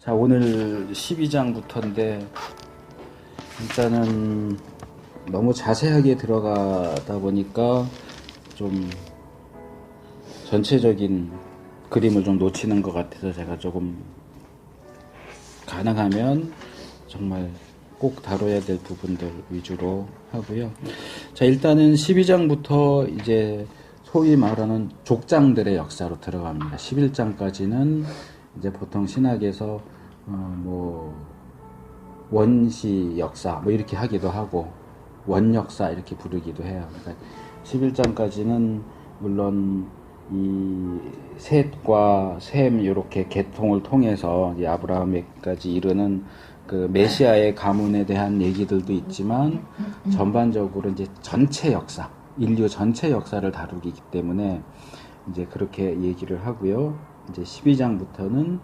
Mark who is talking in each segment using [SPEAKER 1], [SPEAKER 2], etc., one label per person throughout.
[SPEAKER 1] 자, 오늘 12장부터인데 일단은 너무 자세하게 들어가다 보니까 좀 전체적인 그림을 좀 놓치는 것 같아서 제가 조금 가능하면 정말 꼭 다뤄야 될 부분들 위주로 하고요. 자, 일단은 12장부터 이제 소위 말하는 족장들의 역사로 들어갑니다. 11장까지는 이제 보통 신학에서 뭐 원시 역사 뭐 이렇게 하기도 하고 원역사 이렇게 부르기도 해요. 그러니까 11장까지는 물론 이 셋과 셈 이렇게 계통을 통해서 이 아브라함에까지 이르는 그 메시아의 가문에 대한 얘기들도 있지만 전반적으로 이제 전체 역사, 인류 전체 역사를 다루기 때문에 이제 그렇게 얘기를 하고요. 이제 12장부터는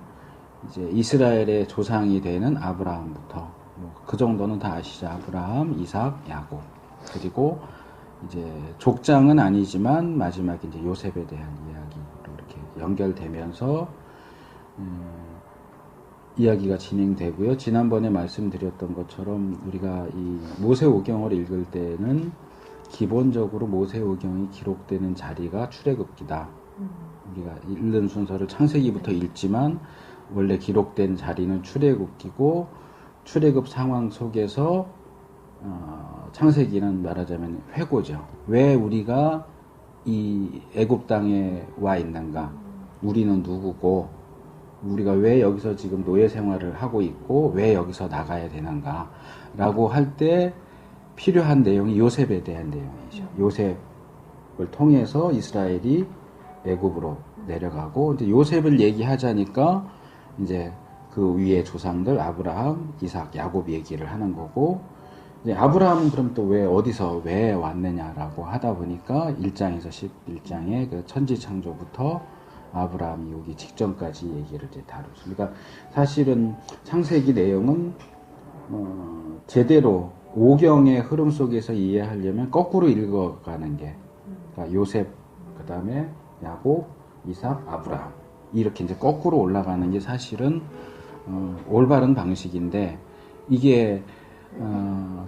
[SPEAKER 1] 이제 이스라엘의 조상이 되는 아브라함부터 그 정도는 다 아시죠? 아브라함, 이삭, 야곱. 그리고 이제 족장은 아니지만 마지막에 이제 요셉에 대한 이야기로 이렇게 연결되면서 이야기가 진행되고요. 지난번에 말씀드렸던 것처럼 우리가 이 모세오경을 읽을 때는 기본적으로 모세오경이 기록되는 자리가 출애굽기다. 우리가 읽는 순서를 창세기부터 읽지만 원래 기록된 자리는 출애굽기고 출애굽 상황 속에서 창세기는 말하자면 회고죠. 왜 우리가 이 애굽 땅에 와 있는가? 우리는 누구고 우리가 왜 여기서 지금 노예 생활을 하고 있고 왜 여기서 나가야 되는가? 라고 할 때 필요한 내용이 요셉에 대한 내용이죠. 요셉을 통해서 이스라엘이 애굽으로 내려가고 이제 요셉을 얘기하자니까 이제 그 위에 조상들 아브라함, 이삭, 야곱 얘기를 하는 거고 이제 아브라함은 그럼 또 왜 어디서 왜 왔느냐라고 하다 보니까 1장에서 11장의 그 천지 창조부터 아브라함이 오기 직전까지 얘기를 이제 다루죠. 그러니까 사실은 창세기 내용은 제대로 오경의 흐름 속에서 이해하려면 거꾸로 읽어가는 게 그러니까 요셉 그 다음에 야곱, 이삭, 아브라함 이렇게 이제 거꾸로 올라가는 게 사실은 올바른 방식인데 이게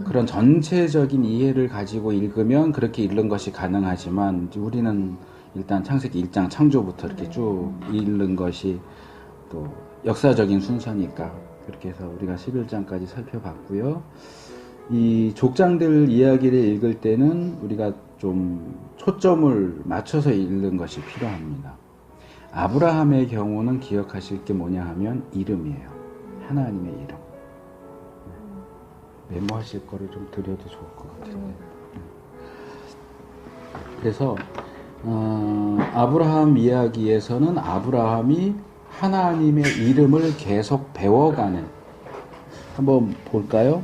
[SPEAKER 1] 그런 전체적인 이해를 가지고 읽으면 그렇게 읽는 것이 가능하지만 우리는 일단 창세기 1장 창조부터 이렇게 쭉 읽는 것이 또 역사적인 순서니까 그렇게 해서 우리가 11장까지 살펴봤고요. 이 족장들 이야기를 읽을 때는 우리가 좀 초점을 맞춰서 읽는 것이 필요합니다. 아브라함의 경우는 기억하실 게 뭐냐 하면 이름이에요. 하나님의 이름. 메모하실 거를 좀 드려도 좋을 것 같은데. 그래서 아브라함 이야기에서는 아브라함이 하나님의 이름을 계속 배워가는 한번 볼까요?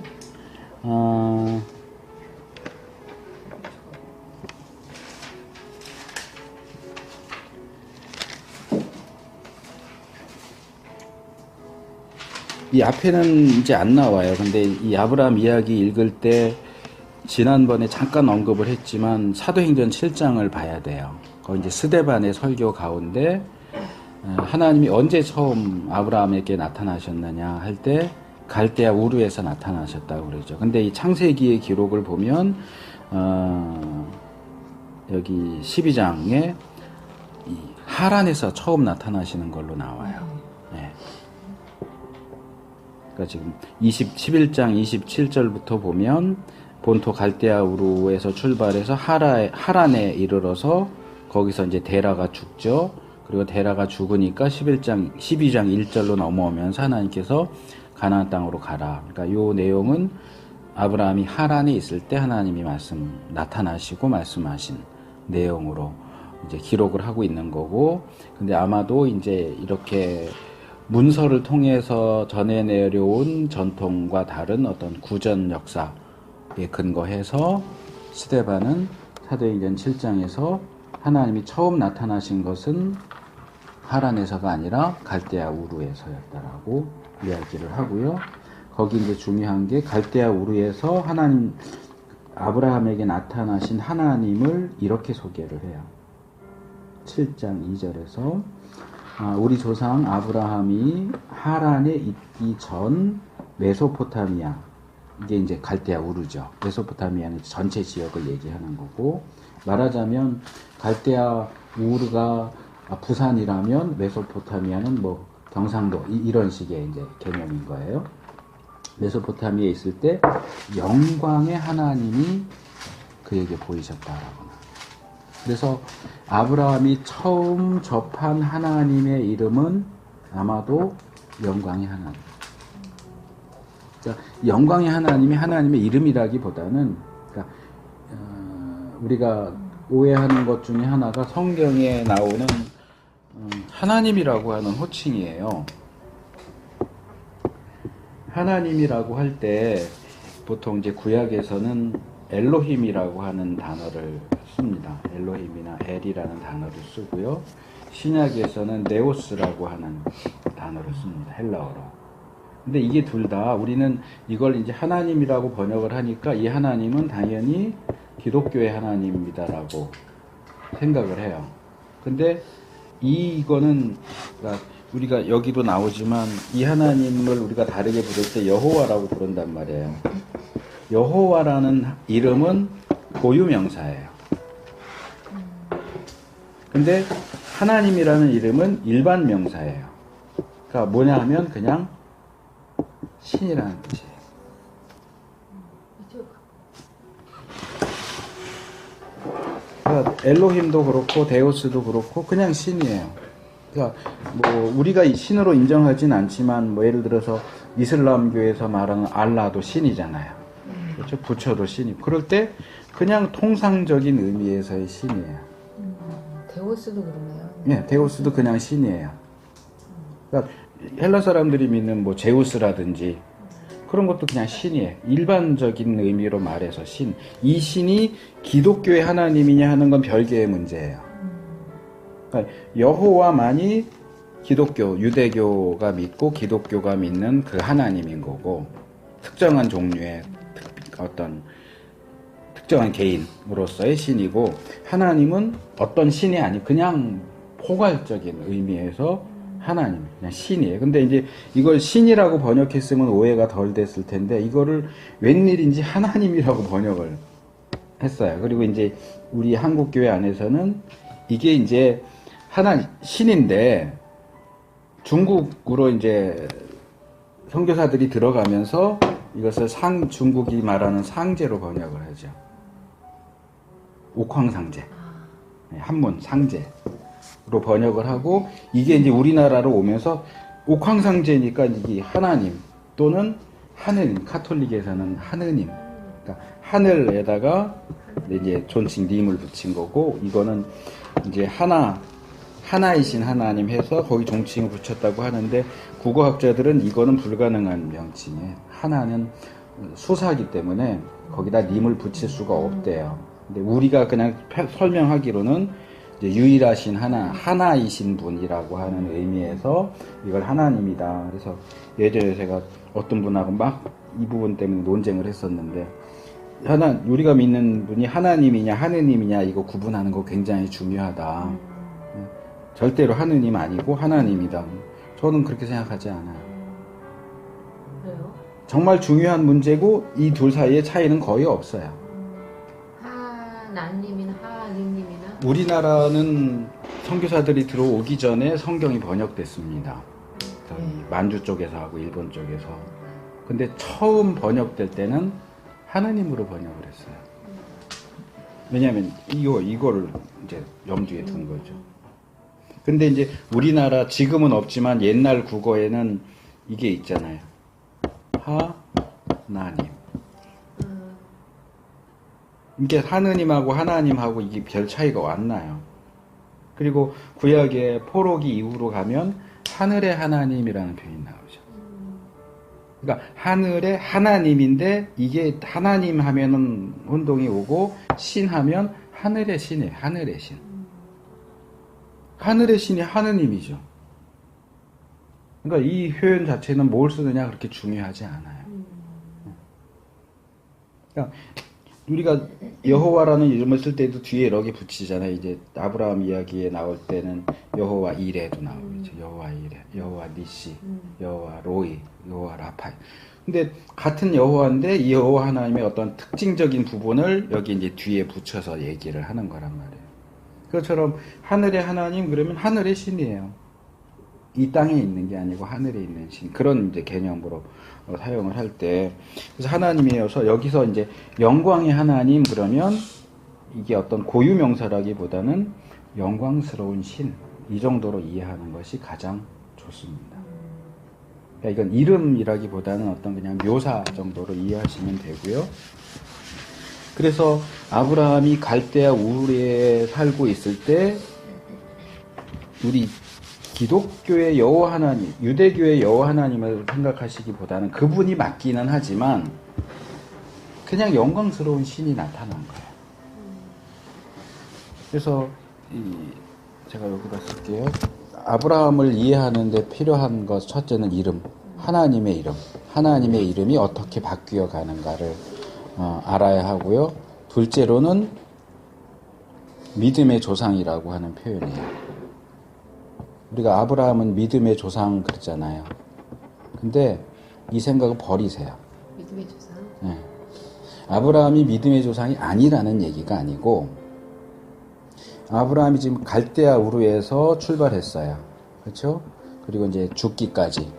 [SPEAKER 1] 이 앞에는 이제 안 나와요. 근데 이 아브라함 이야기 읽을 때 지난번에 잠깐 언급을 했지만 사도행전 7장을 봐야 돼요. 거기 이제 스데반의 설교 가운데 하나님이 언제 처음 아브라함에게 나타나셨느냐 할 때 갈대아 우르에서 나타나셨다고 그러죠. 근데 이 창세기의 기록을 보면 여기 12장에 이 하란에서 처음 나타나시는 걸로 나와요. 네. 그러니까 지금 11장 27절부터 보면 본토 갈대아 우르에서 출발해서 하란에 이르러서 거기서 이제 데라가 죽죠. 그리고 데라가 죽으니까 12장 1절로 넘어오면서 하나님께서 가나안 땅으로 가라. 그러니까 요 내용은 아브라함이 하란에 있을 때 하나님이 나타나시고 말씀하신 내용으로 이제 기록을 하고 있는 거고, 근데 아마도 이제 이렇게 문서를 통해서 전해 내려온 전통과 다른 어떤 구전 역사에 근거해서 스데반은 사도행전 7장에서 하나님이 처음 나타나신 것은 하란에서가 아니라 갈대아 우르에서였다라고 이야기를 하고요. 거기 이제 중요한 게 갈대아 우르에서 아브라함에게 나타나신 하나님을 이렇게 소개를 해요. 7장 2절에서 우리 조상 아브라함이 하란에 있기 전 메소포타미아, 이게 이제 갈대아 우르죠. 메소포타미아는 전체 지역을 얘기하는 거고, 말하자면 갈대아 우르가 부산이라면 메소포타미아는 뭐 경상도 이런 식의 이제 개념인 거예요. 메소포타미아에 있을 때 영광의 하나님이 그에게 보이셨다라고. 그래서 아브라함이 처음 접한 하나님의 이름은 아마도 영광의 하나님. 그러니까 영광의 하나님이 하나님의 이름이라기보다는, 그러니까 우리가 오해하는 것 중에 하나가 성경에 나오는 하나님이라고 하는 호칭이에요. 하나님이라고 할 때 보통 이제 구약에서는 엘로힘이라고 하는 단어를 씁니다. 엘로힘이나 엘이라는 단어를 쓰고요. 신약에서는 네오스라고 하는 단어를 씁니다. 헬라어로. 근데 이게 둘 다 우리는 이걸 이제 하나님이라고 번역을 하니까 이 하나님은 당연히 기독교의 하나님이다라고 생각을 해요. 근데 이거는 그러니까 우리가 여기도 나오지만 이 하나님을 우리가 다르게 부를 때 여호와라고 부른단 말이에요. 여호와라는 이름은 고유명사예요. 근데 하나님이라는 이름은 일반 명사예요. 그러니까 뭐냐 하면 그냥 신이라는 뜻이에요. 그러니까 엘로힘도 그렇고 데우스도 그렇고 그냥 신이에요. 그러니까 뭐 우리가 신으로 인정하진 않지만 뭐 예를 들어서 이슬람교에서 말하는 알라도 신이잖아요. 그렇죠? 부처도 신이고. 그럴 때 그냥 통상적인 의미에서의 신이에요.
[SPEAKER 2] 데우스도 그러네요.
[SPEAKER 1] 네, 데우스도 그냥 신이에요. 그러니까 헬라 사람들이 믿는 뭐 제우스라든지 그런 것도 그냥 신이에요. 일반적인 의미로 말해서 신. 이 신이 기독교의 하나님이냐 하는 건 별개의 문제예요. 그러니까 여호와만이 기독교, 유대교가 믿고 기독교가 믿는 그 하나님인 거고, 특정한 종류의 어떤 특정한 개인으로서의 신이고, 하나님은 어떤 신이 아니 그냥 포괄적인 의미에서 하나님, 그냥 신이에요. 근데 이제 이걸 신이라고 번역했으면 오해가 덜 됐을 텐데 이거를 웬일인지 하나님이라고 번역을 했어요. 그리고 이제 우리 한국 교회 안에서는 이게 이제 신인데 중국으로 이제 선교사들이 들어가면서 이것을 중국이 말하는 상제로 번역을 하죠. 옥황상제, 한문 상제로 번역을 하고, 이게 이제 우리나라로 오면서 옥황상제니까 이게 하나님 또는 하느님, 카톨릭에서는 하느님, 그러니까 하늘에다가 이제 존칭 님을 붙인 거고, 이거는 이제 하나이신 하나님 해서 거기 종칭을 붙였다고 하는데, 국어학자들은 이거는 불가능한 명칭이에요. 하나는 수사기 때문에 거기다 님을 붙일 수가 없대요. 근데 우리가 그냥 설명하기로는 이제 유일하신 하나이신 분이라고 하는 의미에서 이걸 하나님이다. 그래서 예전에 제가 어떤 분하고 막 이 부분 때문에 논쟁을 했었는데, 우리가 믿는 분이 하나님이냐 하느님이냐 이거 구분하는 거 굉장히 중요하다. 절대로 하느님 아니고 하나님이다. 저는 그렇게 생각하지 않아요.
[SPEAKER 2] 왜요?
[SPEAKER 1] 정말 중요한 문제고 이 둘 사이의 차이는 거의 없어요.
[SPEAKER 2] 하나님이나 하느님이나?
[SPEAKER 1] 우리나라는 선교사들이 들어오기 전에 성경이 번역됐습니다. 만주 쪽에서 하고 일본 쪽에서. 근데 처음 번역될 때는 하나님으로 번역을 했어요. 왜냐하면 이거를 이제 염두에 둔 거죠. 근데 이제 우리나라 지금은 없지만 옛날 국어에는 이게 있잖아요. 하나님. 이게 하느님하고 하나님하고 이게 별 차이가 안 나요. 그리고 구약의 포로기 이후로 가면 하늘의 하나님이라는 표현이 나오죠. 그러니까 하늘의 하나님인데 이게 하나님 하면은 혼동이 오고 신 하면 하늘의 신이에요. 하늘의 신. 하늘의 신이 하느님이죠. 그러니까 이 표현 자체는 뭘 쓰느냐 그렇게 중요하지 않아요. 그러니까 우리가 여호와라는 이름을 쓸 때도 뒤에 이렇게 붙이잖아요. 이제 아브라함 이야기에 나올 때는 여호와 이레도 나오죠. 여호와 이레, 여호와 니시, 여호와 로이, 여호와 라파. 근데 같은 여호와인데 이 여호와 하나님의 어떤 특징적인 부분을 여기 이제 뒤에 붙여서 얘기를 하는 거란 말이에요. 그것처럼 하늘의 하나님 그러면 하늘의 신이에요. 이 땅에 있는 게 아니고 하늘에 있는 신. 그런 이제 개념으로 사용을 할 때. 그래서 하나님이어서 여기서 이제 영광의 하나님 그러면 이게 어떤 고유명사라기보다는 영광스러운 신. 이 정도로 이해하는 것이 가장 좋습니다. 그러니까 이건 이름이라기보다는 어떤 그냥 묘사 정도로 이해하시면 되고요. 그래서 아브라함이 갈대아 우르에 살고 있을 때 우리 기독교의 여호와 하나님, 유대교의 여호와 하나님을 생각하시기보다는 그분이 맞기는 하지만 그냥 영광스러운 신이 나타난 거예요. 그래서 제가 여기다 쓸게요. 아브라함을 이해하는 데 필요한 것 첫째는 이름, 하나님의 이름. 하나님의 이름이 어떻게 바뀌어 가는가를 알아야 하고요. 둘째로는 믿음의 조상이라고 하는 표현이에요. 우리가 아브라함은 믿음의 조상 그랬잖아요. 근데 이 생각을 버리세요.
[SPEAKER 2] 믿음의 조상.
[SPEAKER 1] 네. 아브라함이 믿음의 조상이 아니라는 얘기가 아니고 아브라함이 지금 갈대아 우르에서 출발했어요. 그렇죠? 그리고 이제 죽기까지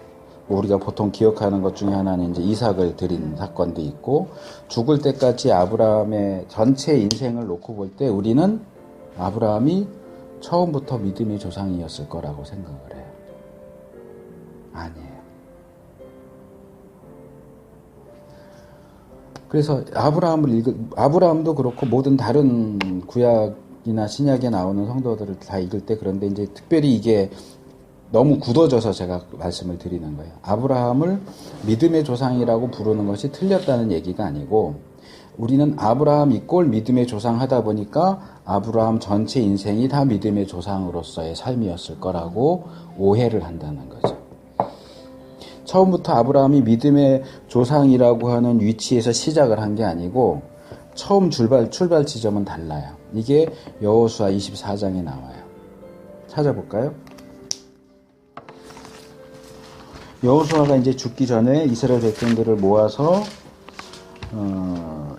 [SPEAKER 1] 우리가 보통 기억하는 것 중에 하나는 이제 이삭을 드린 사건도 있고 죽을 때까지 아브라함의 전체 인생을 놓고 볼 때 우리는 아브라함이 처음부터 믿음의 조상이었을 거라고 생각을 해요. 아니에요. 그래서 아브라함도 그렇고 모든 다른 구약이나 신약에 나오는 성도들을 다 읽을 때 그런데 이제 특별히 이게 너무 굳어져서 제가 말씀을 드리는 거예요. 아브라함을 믿음의 조상이라고 부르는 것이 틀렸다는 얘기가 아니고 우리는 아브라함 이꼴 믿음의 조상 하다 보니까 아브라함 전체 인생이 다 믿음의 조상으로서의 삶이었을 거라고 오해를 한다는 거죠. 처음부터 아브라함이 믿음의 조상이라고 하는 위치에서 시작을 한 게 아니고 처음 출발 지점은 달라요. 이게 여호수아 24장에 나와요. 찾아볼까요? 여호수아가 이제 죽기 전에 이스라엘 백성들을 모아서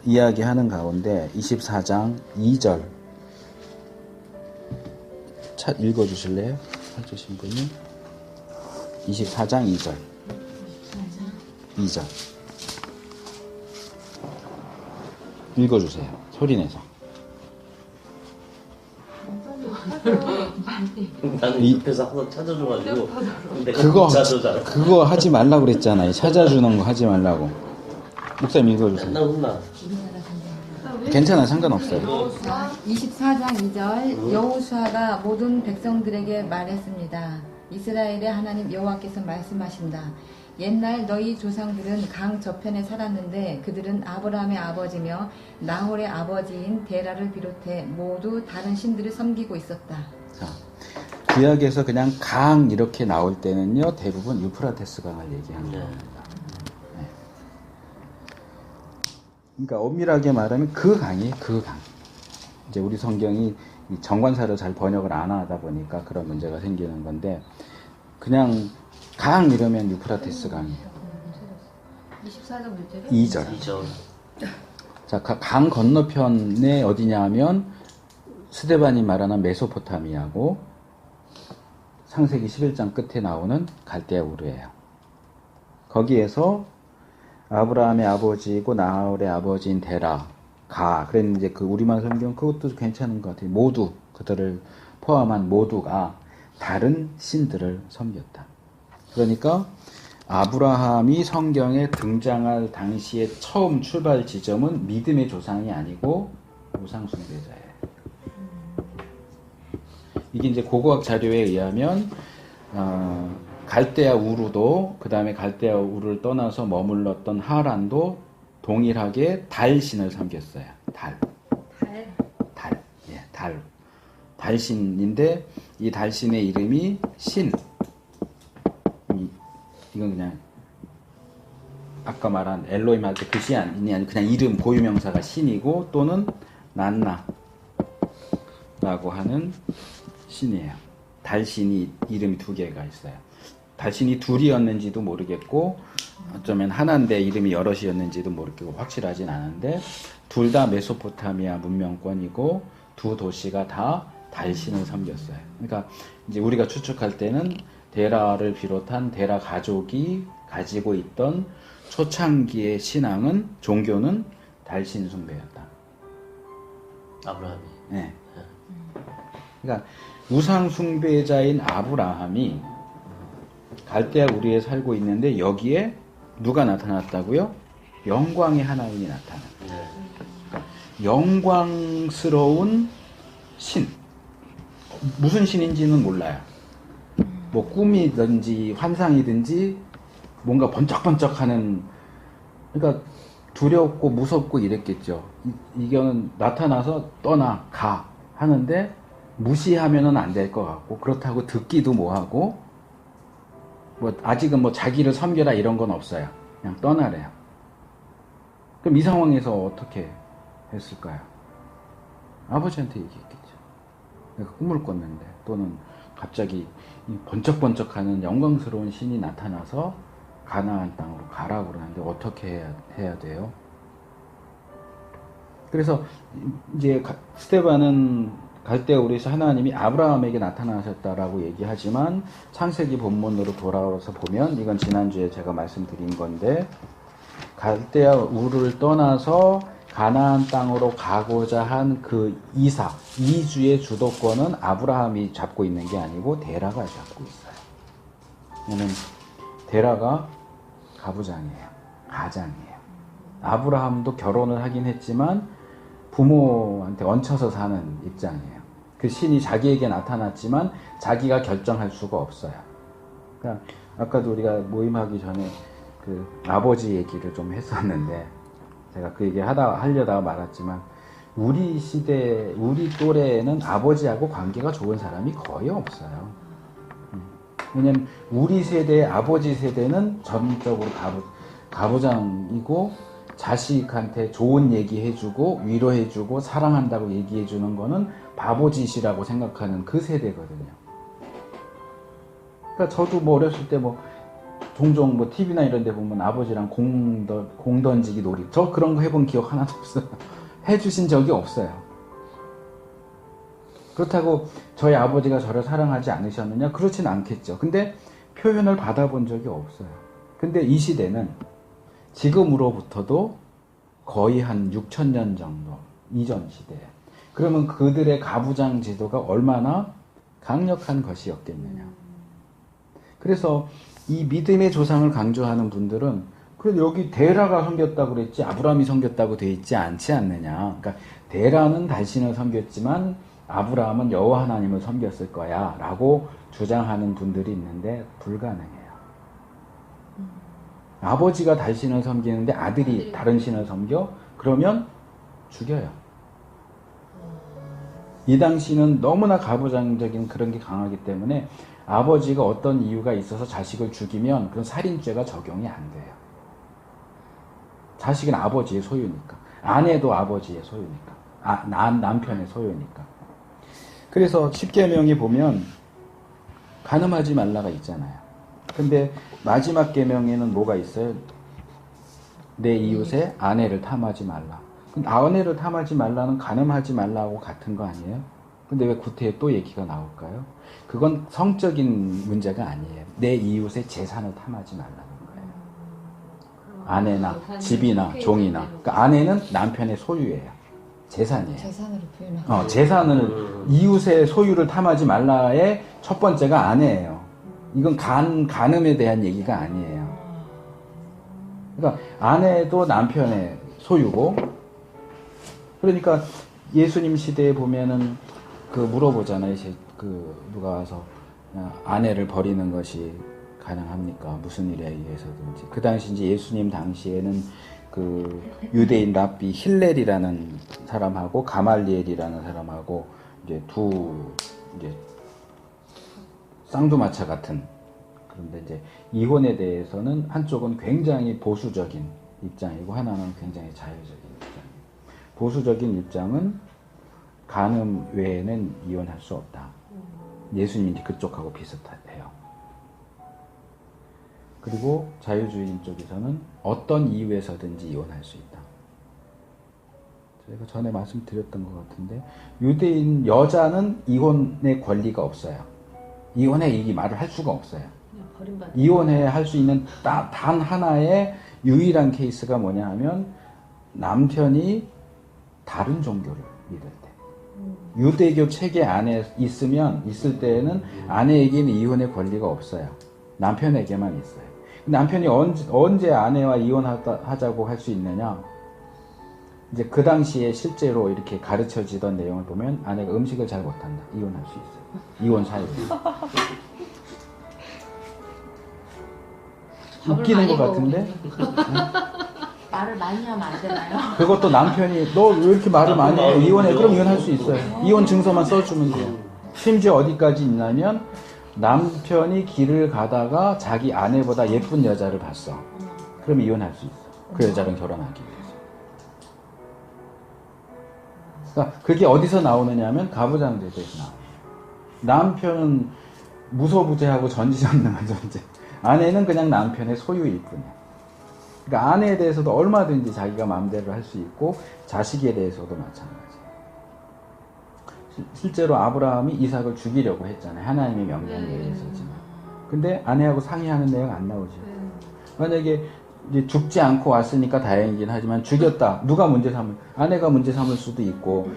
[SPEAKER 1] 이야기하는 가운데 24장 2절 읽어주실래요? 해주신 분이 24장 2절 2절 읽어주세요. 소리내서.
[SPEAKER 3] 나는 옆에서 항상 찾아줘가지고 내가 못 찾아잖아.
[SPEAKER 1] 그거 하지 말라고 그랬잖아요. 찾아주는 거 하지 말라고. 목사님 읽어주세요.
[SPEAKER 3] 맨날 혼나.
[SPEAKER 1] 괜찮아요. 상관없어요.
[SPEAKER 4] 24장 2절 여호수아가 모든 백성들에게 말했습니다. 이스라엘의 하나님 여호와께서 말씀하신다. 옛날 너희 조상들은 강 저편에 살았는데 그들은 아브라함의 아버지며 나홀의 아버지인 데라를 비롯해 모두 다른 신들을 섬기고 있었다.
[SPEAKER 1] 자, 구약에서 그냥 강 이렇게 나올 때는요 대부분 유프라테스 강을 얘기하는 겁니다. 네. 그러니까 엄밀하게 말하면 그 강이에요. 그 강. 이제 우리 성경이 이 정관사를 잘 번역을 안 하다 보니까 그런 문제가 생기는 건데 그냥 강 이러면 유프라테스 강이에요.
[SPEAKER 2] 24장 몇 절이요?
[SPEAKER 1] 2절.
[SPEAKER 3] 2절.
[SPEAKER 1] 자, 강 건너편에 어디냐 하면 스데반이 말하는 메소포타미아고 창세기 11장 끝에 나오는 갈대아 우르예요. 거기에서 아브라함의 아버지이고 나홀의 아버지인 데라, 가. 그랬는데 이제 그 우리말 성경 그것도 괜찮은 것 같아요. 모두 그들을 포함한 모두가 다른 신들을 섬겼다. 그러니까 아브라함이 성경에 등장할 당시의 처음 출발 지점은 믿음의 조상이 아니고 우상 숭배자예요. 이게 이제 고고학 자료에 의하면 갈대아 우르도 그 다음에 갈대아 우르를 떠나서 머물렀던 하란도 동일하게 달신을 섬겼어요. 달. 예, 달. 달신인데 이 달신의 이름이 신. 이건 그냥 아까 말한 엘로힘 할 때 그 신이 아니라 그냥 이름 고유명사가 신이고 또는 난나라고 하는 신이에요. 달신이 이름이 두 개가 있어요. 달신이 둘이었는지도 모르겠고 어쩌면 하나인데 이름이 여럿이었는지도 모르겠고 확실하진 않은데 둘 다 메소포타미아 문명권이고 두 도시가 다 달신을 섬겼어요. 그러니까 이제 우리가 추측할 때는 데라를 비롯한 데라 가족이 가지고 있던 초창기의 신앙은 종교는 달신 숭배였다.
[SPEAKER 3] 아브라함이.
[SPEAKER 1] 네. 그러니까 우상 숭배자인 아브라함이 갈대아 우리에 살고 있는데 여기에 누가 나타났다고요? 영광의 하나님이 나타나.
[SPEAKER 3] 네.
[SPEAKER 1] 영광스러운 신. 무슨 신인지는 몰라요. 뭐 꿈이든지 환상이든지 뭔가 번쩍번쩍하는, 그러니까 두렵고 무섭고 이랬겠죠. 이거는 나타나서 떠나 가 하는데 무시하면은 안 될 것 같고 그렇다고 듣기도 뭐하고 뭐 아직은 뭐 자기를 섬겨라 이런 건 없어요. 그냥 떠나래요. 그럼 이 상황에서 어떻게 했을까요? 아버지한테 얘기했겠죠. 내가 꿈을 꿨는데 또는 갑자기 이 번쩍번쩍하는 영광스러운 신이 나타나서 가나안 땅으로 가라고 그러는데 어떻게 해야 돼요? 그래서 이제 스데반은 갈대아 우리에서 하나님이 아브라함에게 나타나셨다라고 얘기하지만 창세기 본문으로 돌아와서 보면 이건 지난주에 제가 말씀드린 건데 갈대아 우를 떠나서 가나안 땅으로 가고자 한 그 이주의 주도권은 아브라함이 잡고 있는 게 아니고 데라가 잡고 있어요. 얘는 데라가 가부장이에요. 가장이에요. 아브라함도 결혼을 하긴 했지만 부모한테 얹혀서 사는 입장이에요. 그 신이 자기에게 나타났지만 자기가 결정할 수가 없어요. 그러니까 아까도 우리가 모임하기 전에 그 아버지 얘기를 좀 했었는데 제가 그 얘기 하려다가 말았지만 우리 시대, 우리 또래에는 아버지하고 관계가 좋은 사람이 거의 없어요. 왜냐면 우리 세대의 아버지 세대는 전적으로 가부장이고 자식한테 좋은 얘기 해주고 위로해주고 사랑한다고 얘기해주는 거는 바보짓이라고 생각하는 그 세대거든요. 그러니까 저도 뭐 어렸을 때 뭐 종종 뭐 TV나 이런 데 보면 아버지랑 공 던지기 놀이 저 그런 거 해본 기억 하나도 없어요. 해주신 적이 없어요. 그렇다고 저희 아버지가 저를 사랑하지 않으셨느냐? 그렇진 않겠죠. 근데 표현을 받아본 적이 없어요. 근데 이 시대는 지금으로부터도 거의 한 6,000년 정도 이전 시대에 그러면 그들의 가부장 제도가 얼마나 강력한 것이었겠느냐. 그래서 이 믿음의 조상을 강조하는 분들은 그래 여기 데라가 섬겼다고 그랬지 아브라함이 섬겼다고 돼 있지 않지 않느냐. 그러니까 데라는 달신을 섬겼지만 아브라함은 여호와 하나님을 섬겼을 거야 라고 주장하는 분들이 있는데 불가능해요. 아버지가 달신을 섬기는데 아들이 다른 신을 섬겨? 그러면 죽여요. 이 당시는 너무나 가부장적인 그런 게 강하기 때문에 아버지가 어떤 이유가 있어서 자식을 죽이면 그런 살인죄가 적용이 안 돼요. 자식은 아버지의 소유니까. 아내도 아버지의 소유니까. 남편의 소유니까. 그래서 10계명에 보면 간음하지 말라가 있잖아요. 근데 마지막 계명에는 뭐가 있어요? 내 이웃의 아내를 탐하지 말라. 아내를 탐하지 말라는 간음하지 말라고 같은 거 아니에요? 근데 왜 구태에 또 얘기가 나올까요? 그건 성적인 문제가 아니에요. 내 이웃의 재산을 탐하지 말라는 거예요. 아내나 집이나 종이나. 그러니까 아내는 남편의 소유예요. 재산이에요.
[SPEAKER 4] 재산으로 표현하고.
[SPEAKER 1] 재산을 이웃의 소유를 탐하지 말라의 첫 번째가 아내예요. 이건 간음에 대한 얘기가 아니에요. 그러니까 아내도 남편의 소유고, 그러니까 예수님 시대에 보면은 그 물어보잖아요. 누가 와서 아내를 버리는 것이 가능합니까? 무슨 일에 의해서든지. 그 당시 이제 예수님 당시에는 그 유대인 랍비 힐렐이라는 사람하고 가말리엘이라는 사람하고 이제 쌍두마차 같은 그런데 이제 이혼에 대해서는 한쪽은 굉장히 보수적인 입장이고 하나는 굉장히 자유적인 입장이에요. 보수적인 입장은 간음 외에는 이혼할 수 없다. 예수님이 그쪽하고 비슷해요. 그리고 자유주의인 쪽에서는 어떤 이유에서든지 이혼할 수 있다. 제가 전에 말씀드렸던 것 같은데 유대인 여자는 이혼의 권리가 없어요. 이혼해 이 말을 할 수가 없어요.
[SPEAKER 2] 그냥 버림받는.
[SPEAKER 1] 이혼해 할 수 있는 단 하나의 유일한 케이스가 뭐냐 하면 남편이 다른 종교를 믿을 때. 유대교 체계 안에 있을 때에는 아내에게는 이혼의 권리가 없어요. 남편에게만 있어요. 남편이 언제 아내와 이혼하자고 할 수 있느냐? 이제 그 당시에 실제로 이렇게 가르쳐지던 내용을 보면 아내가 음식을 잘 못한다. 이혼할 수 있어요. 이혼 사유로. 웃기는 것 같은데?
[SPEAKER 4] 말을 많이 하면 안 되나요?
[SPEAKER 1] 그것도 남편이 너 왜 이렇게 말을 많이 해? 이혼해. 그럼 이혼할 수 있어요. 이혼 증서만 써주면 돼요. 심지어 어디까지 있냐면 남편이 길을 가다가 자기 아내보다 예쁜 여자를 봤어. 그럼 이혼할 수 있어. 그 여자랑 결혼하기 위해서. 그러니까 그게 어디서 나오느냐면 가부장제도에서 나와요. 남편은 무소부재하고 전지전능한 존재. 아내는 그냥 남편의 소유일 뿐이야. 그러니까 아내에 대해서도 얼마든지 자기가 마음대로 할 수 있고 자식에 대해서도 마찬가지. 실제로 아브라함이 이삭을 죽이려고 했잖아요. 하나님의 명령에 의해서지만. 근데 아내하고 상의하는 내용 안 나오죠. 만약에 이제 죽지 않고 왔으니까 다행이긴 하지만 죽였다. 누가 문제 삼을? 아내가 문제 삼을 수도 있고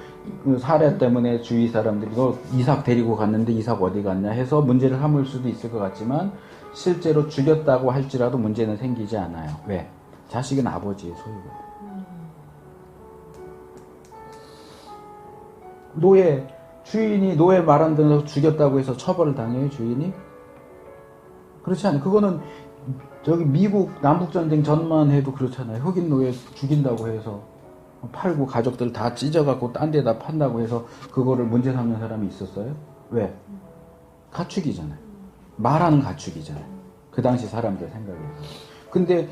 [SPEAKER 1] 그 사례 때문에 주위 사람들이 너 이삭 데리고 갔는데 이삭 어디 갔냐 해서 문제를 삼을 수도 있을 것 같지만 실제로 죽였다고 할지라도 문제는 생기지 않아요. 왜? 자식은 아버지의 소유거든요. 주인이 말 안 들어서 죽였다고 해서 처벌을 당해요, 주인이? 그렇지 않아요. 그거는 저기 미국 남북전쟁 전만 해도 그렇잖아요. 흑인 노예 죽인다고 해서 팔고 가족들 다 찢어갖고 딴 데다 판다고 해서 그거를 문제 삼는 사람이 있었어요? 왜? 가축이잖아요. 말하는 가축이잖아요. 그 당시 사람들 생각에서. 근데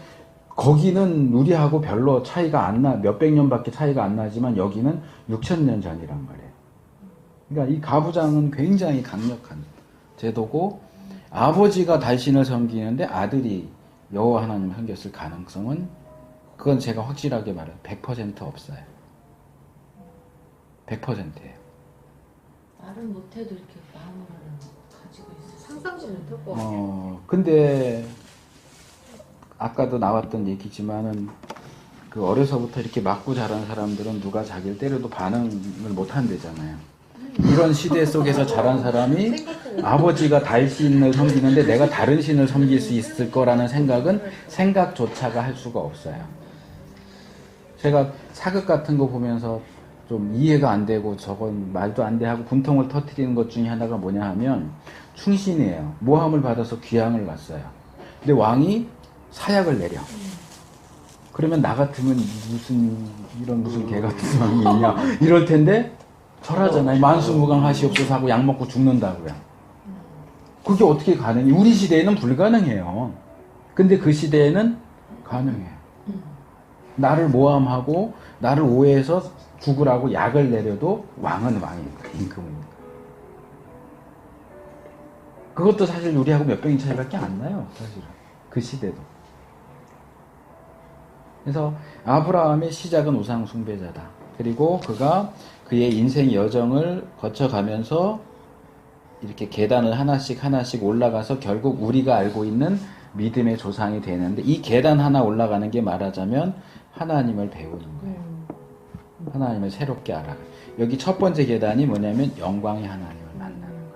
[SPEAKER 1] 거기는 우리하고 별로 차이가 안 나, 몇백 년밖에 차이가 안 나지만 여기는 6,000년 전이란 말이에요. 그러니까 이 가부장은 굉장히 강력한 제도고 아버지가 달신을 섬기는데 아들이 여호와 하나님을 섬겼을 가능성은 그건 제가 확실하게 말해요. 100% 없어요. 100%예요.
[SPEAKER 5] 말은 못해도 이렇게 마음을 가지고 있어요.
[SPEAKER 2] 상상도 못할 것 같아요.
[SPEAKER 1] 근데 아까도 나왔던 얘기지만은 그 어려서부터 이렇게 맞고 자란 사람들은 누가 자기를 때려도 반응을 못 한대잖아요. 이런 시대 속에서 자란 사람이 아버지가 달신을 섬기는데 내가 다른 신을 섬길 수 있을 거라는 생각은 생각조차가 할 수가 없어요. 제가 사극 같은 거 보면서 좀 이해가 안 되고 저건 말도 안 돼 하고 분통을 터뜨리는 것 중에 하나가 뭐냐 하면 충신이에요. 모함을 받아서 귀향을 갔어요. 근데 왕이 사약을 내려. 그러면 나 같으면 무슨 개 같은 왕이 있냐 이럴 텐데 절하잖아요. 만수무강하시옵소서 하고 약 먹고 죽는다고요. 그게 어떻게 가능해? 우리 시대에는 불가능해요. 근데 그 시대에는 가능해요. 나를 모함하고 나를 오해해서 죽으라고 약을 내려도 왕은 왕이니까 임금이니까. 그것도 사실 우리하고 몇 병이 차이밖에 안 나요. 사실은 그 시대도. 그래서 아브라함의 시작은 우상 숭배자다. 그리고 그가 그의 인생 여정을 거쳐가면서 이렇게 계단을 하나씩 올라가서 결국 우리가 알고 있는 믿음의 조상이 되는데 이 계단 하나 올라가는 게 말하자면 하나님을 배우는 거예요. 하나님을 새롭게 알아가요. 여기 첫 번째 계단이 뭐냐면 영광의 하나님을 만나는 거예요.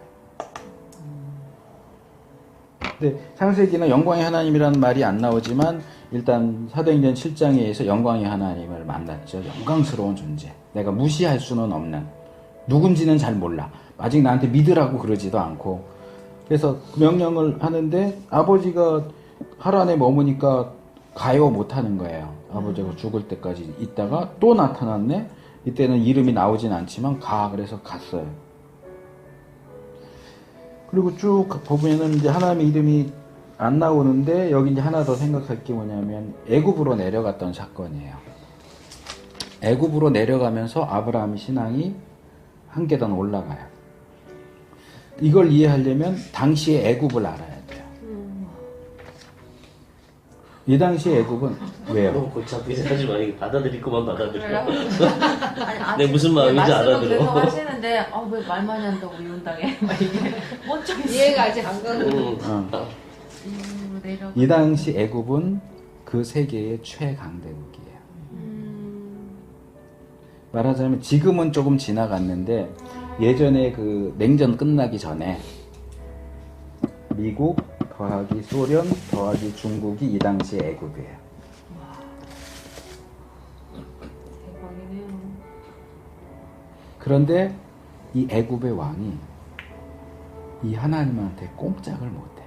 [SPEAKER 1] 근데 창세기는 영광의 하나님이라는 말이 안 나오지만 일단 사도행전 7장에 의해서 영광의 하나님을 만났죠. 영광스러운 존재. 내가 무시할 수는 없는. 누군지는 잘 몰라. 아직 나한테 믿으라고 그러지도 않고. 그래서 명령을 하는데 아버지가 하란에 머무니까 가요 못하는 거예요. 아버지가 죽을 때까지 있다가 또 나타났네. 이때는 이름이 나오진 않지만 가. 그래서 갔어요. 그리고 쭉 보면은 이제 하나님의 이름이 안 나오는데 여기 이제 하나 더 생각할 게 뭐냐면 애굽으로 내려갔던 사건이에요. 애굽으로 내려가면서 아브라함의 신앙이 한 계단 올라가요. 이걸 이해하려면 당시의 애굽을 알아야 돼요. 이 당시의 애굽은 왜요?
[SPEAKER 3] 너무 골치 아프게 하지 마. 이게 받아들일 것만 받아들여.
[SPEAKER 5] 아니,
[SPEAKER 3] 내 무슨 마음인지
[SPEAKER 5] 말씀은
[SPEAKER 3] 알아들어.
[SPEAKER 5] 계속 하시는데 왜 말 많이 한다고 이혼당해? 막 이게 뭔좀
[SPEAKER 2] 이해가 아직 안 가는
[SPEAKER 5] 내려.
[SPEAKER 1] 이 당시 애굽은 그 세계의 최강대국이에요. 말하자면 지금은 조금 지나갔는데 예전에 그 냉전 끝나기 전에 미국 더하기 소련 더하기 중국이 이 당시의 애굽이에요.
[SPEAKER 5] 대박이네요.
[SPEAKER 1] 그런데 이 애굽의 왕이 이 하나님한테 꼼짝을 못해.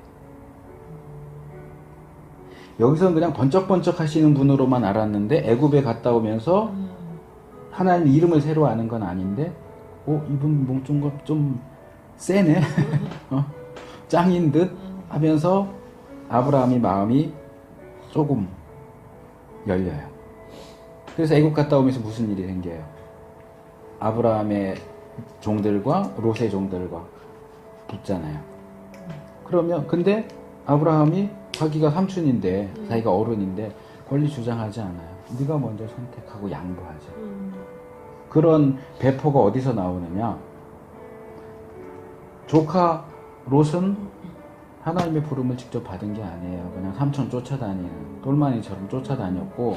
[SPEAKER 1] 여기서는 그냥 번쩍번쩍 하시는 분으로만 알았는데 애굽에 갔다 오면서 하나님 이름을 새로 아는 건 아닌데 이분 뭔가 좀 세네. 짱인 듯 하면서 아브라함의 마음이 조금 열려요. 그래서 애굽 갔다 오면서 무슨 일이 생겨요? 아브라함의 종들과 롯의 종들과 붙잖아요. 그러면 근데 아브라함이 자기가 삼촌인데 자기가 어른인데 권리 주장하지 않아요. 네가 먼저 선택하고 양보하자. 그런 배포가 어디서 나오느냐? 조카 롯은 하나님의 부름을 직접 받은 게 아니에요. 그냥 삼촌 쫓아다니는 똘마니처럼 쫓아다녔고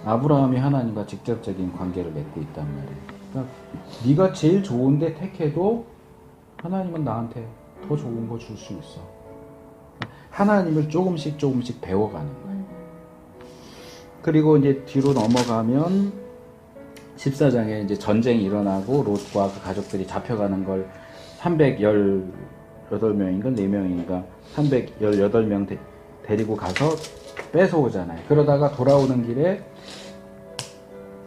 [SPEAKER 1] 아브라함이 하나님과 직접적인 관계를 맺고 있단 말이에요. 그러니까 네가 제일 좋은데 택해도 하나님은 나한테 더 좋은 거 줄 수 있어. 하나님을 조금씩 배워가는 거예요. 그리고 이제 뒤로 넘어가면 14장에 이제 전쟁이 일어나고 롯과 그 가족들이 잡혀가는 걸 318명인가 4명인가 318명 데리고 가서 뺏어오잖아요. 그러다가 돌아오는 길에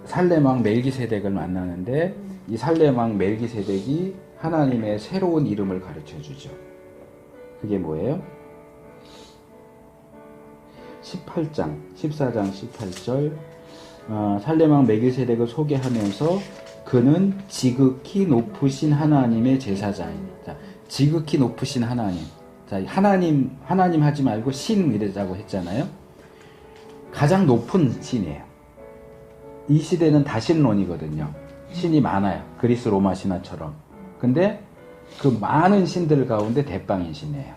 [SPEAKER 1] 살렘 왕 멜기세덱을 만나는데 이 살렘 왕 멜기세덱이 하나님의 새로운 이름을 가르쳐 주죠. 그게 뭐예요? 14장 18절 살렘 왕 멜기세덱을 소개하면서 그는 지극히 높으신 하나님의 제사장입니다. 지극히 높으신 하나님. 자, 하나님 하지 말고 신 이러자고 했잖아요. 가장 높은 신이에요. 이 시대는 다신론이거든요. 신이 많아요. 그리스 로마 신화처럼. 근데 그 많은 신들 가운데 대빵인 신이에요.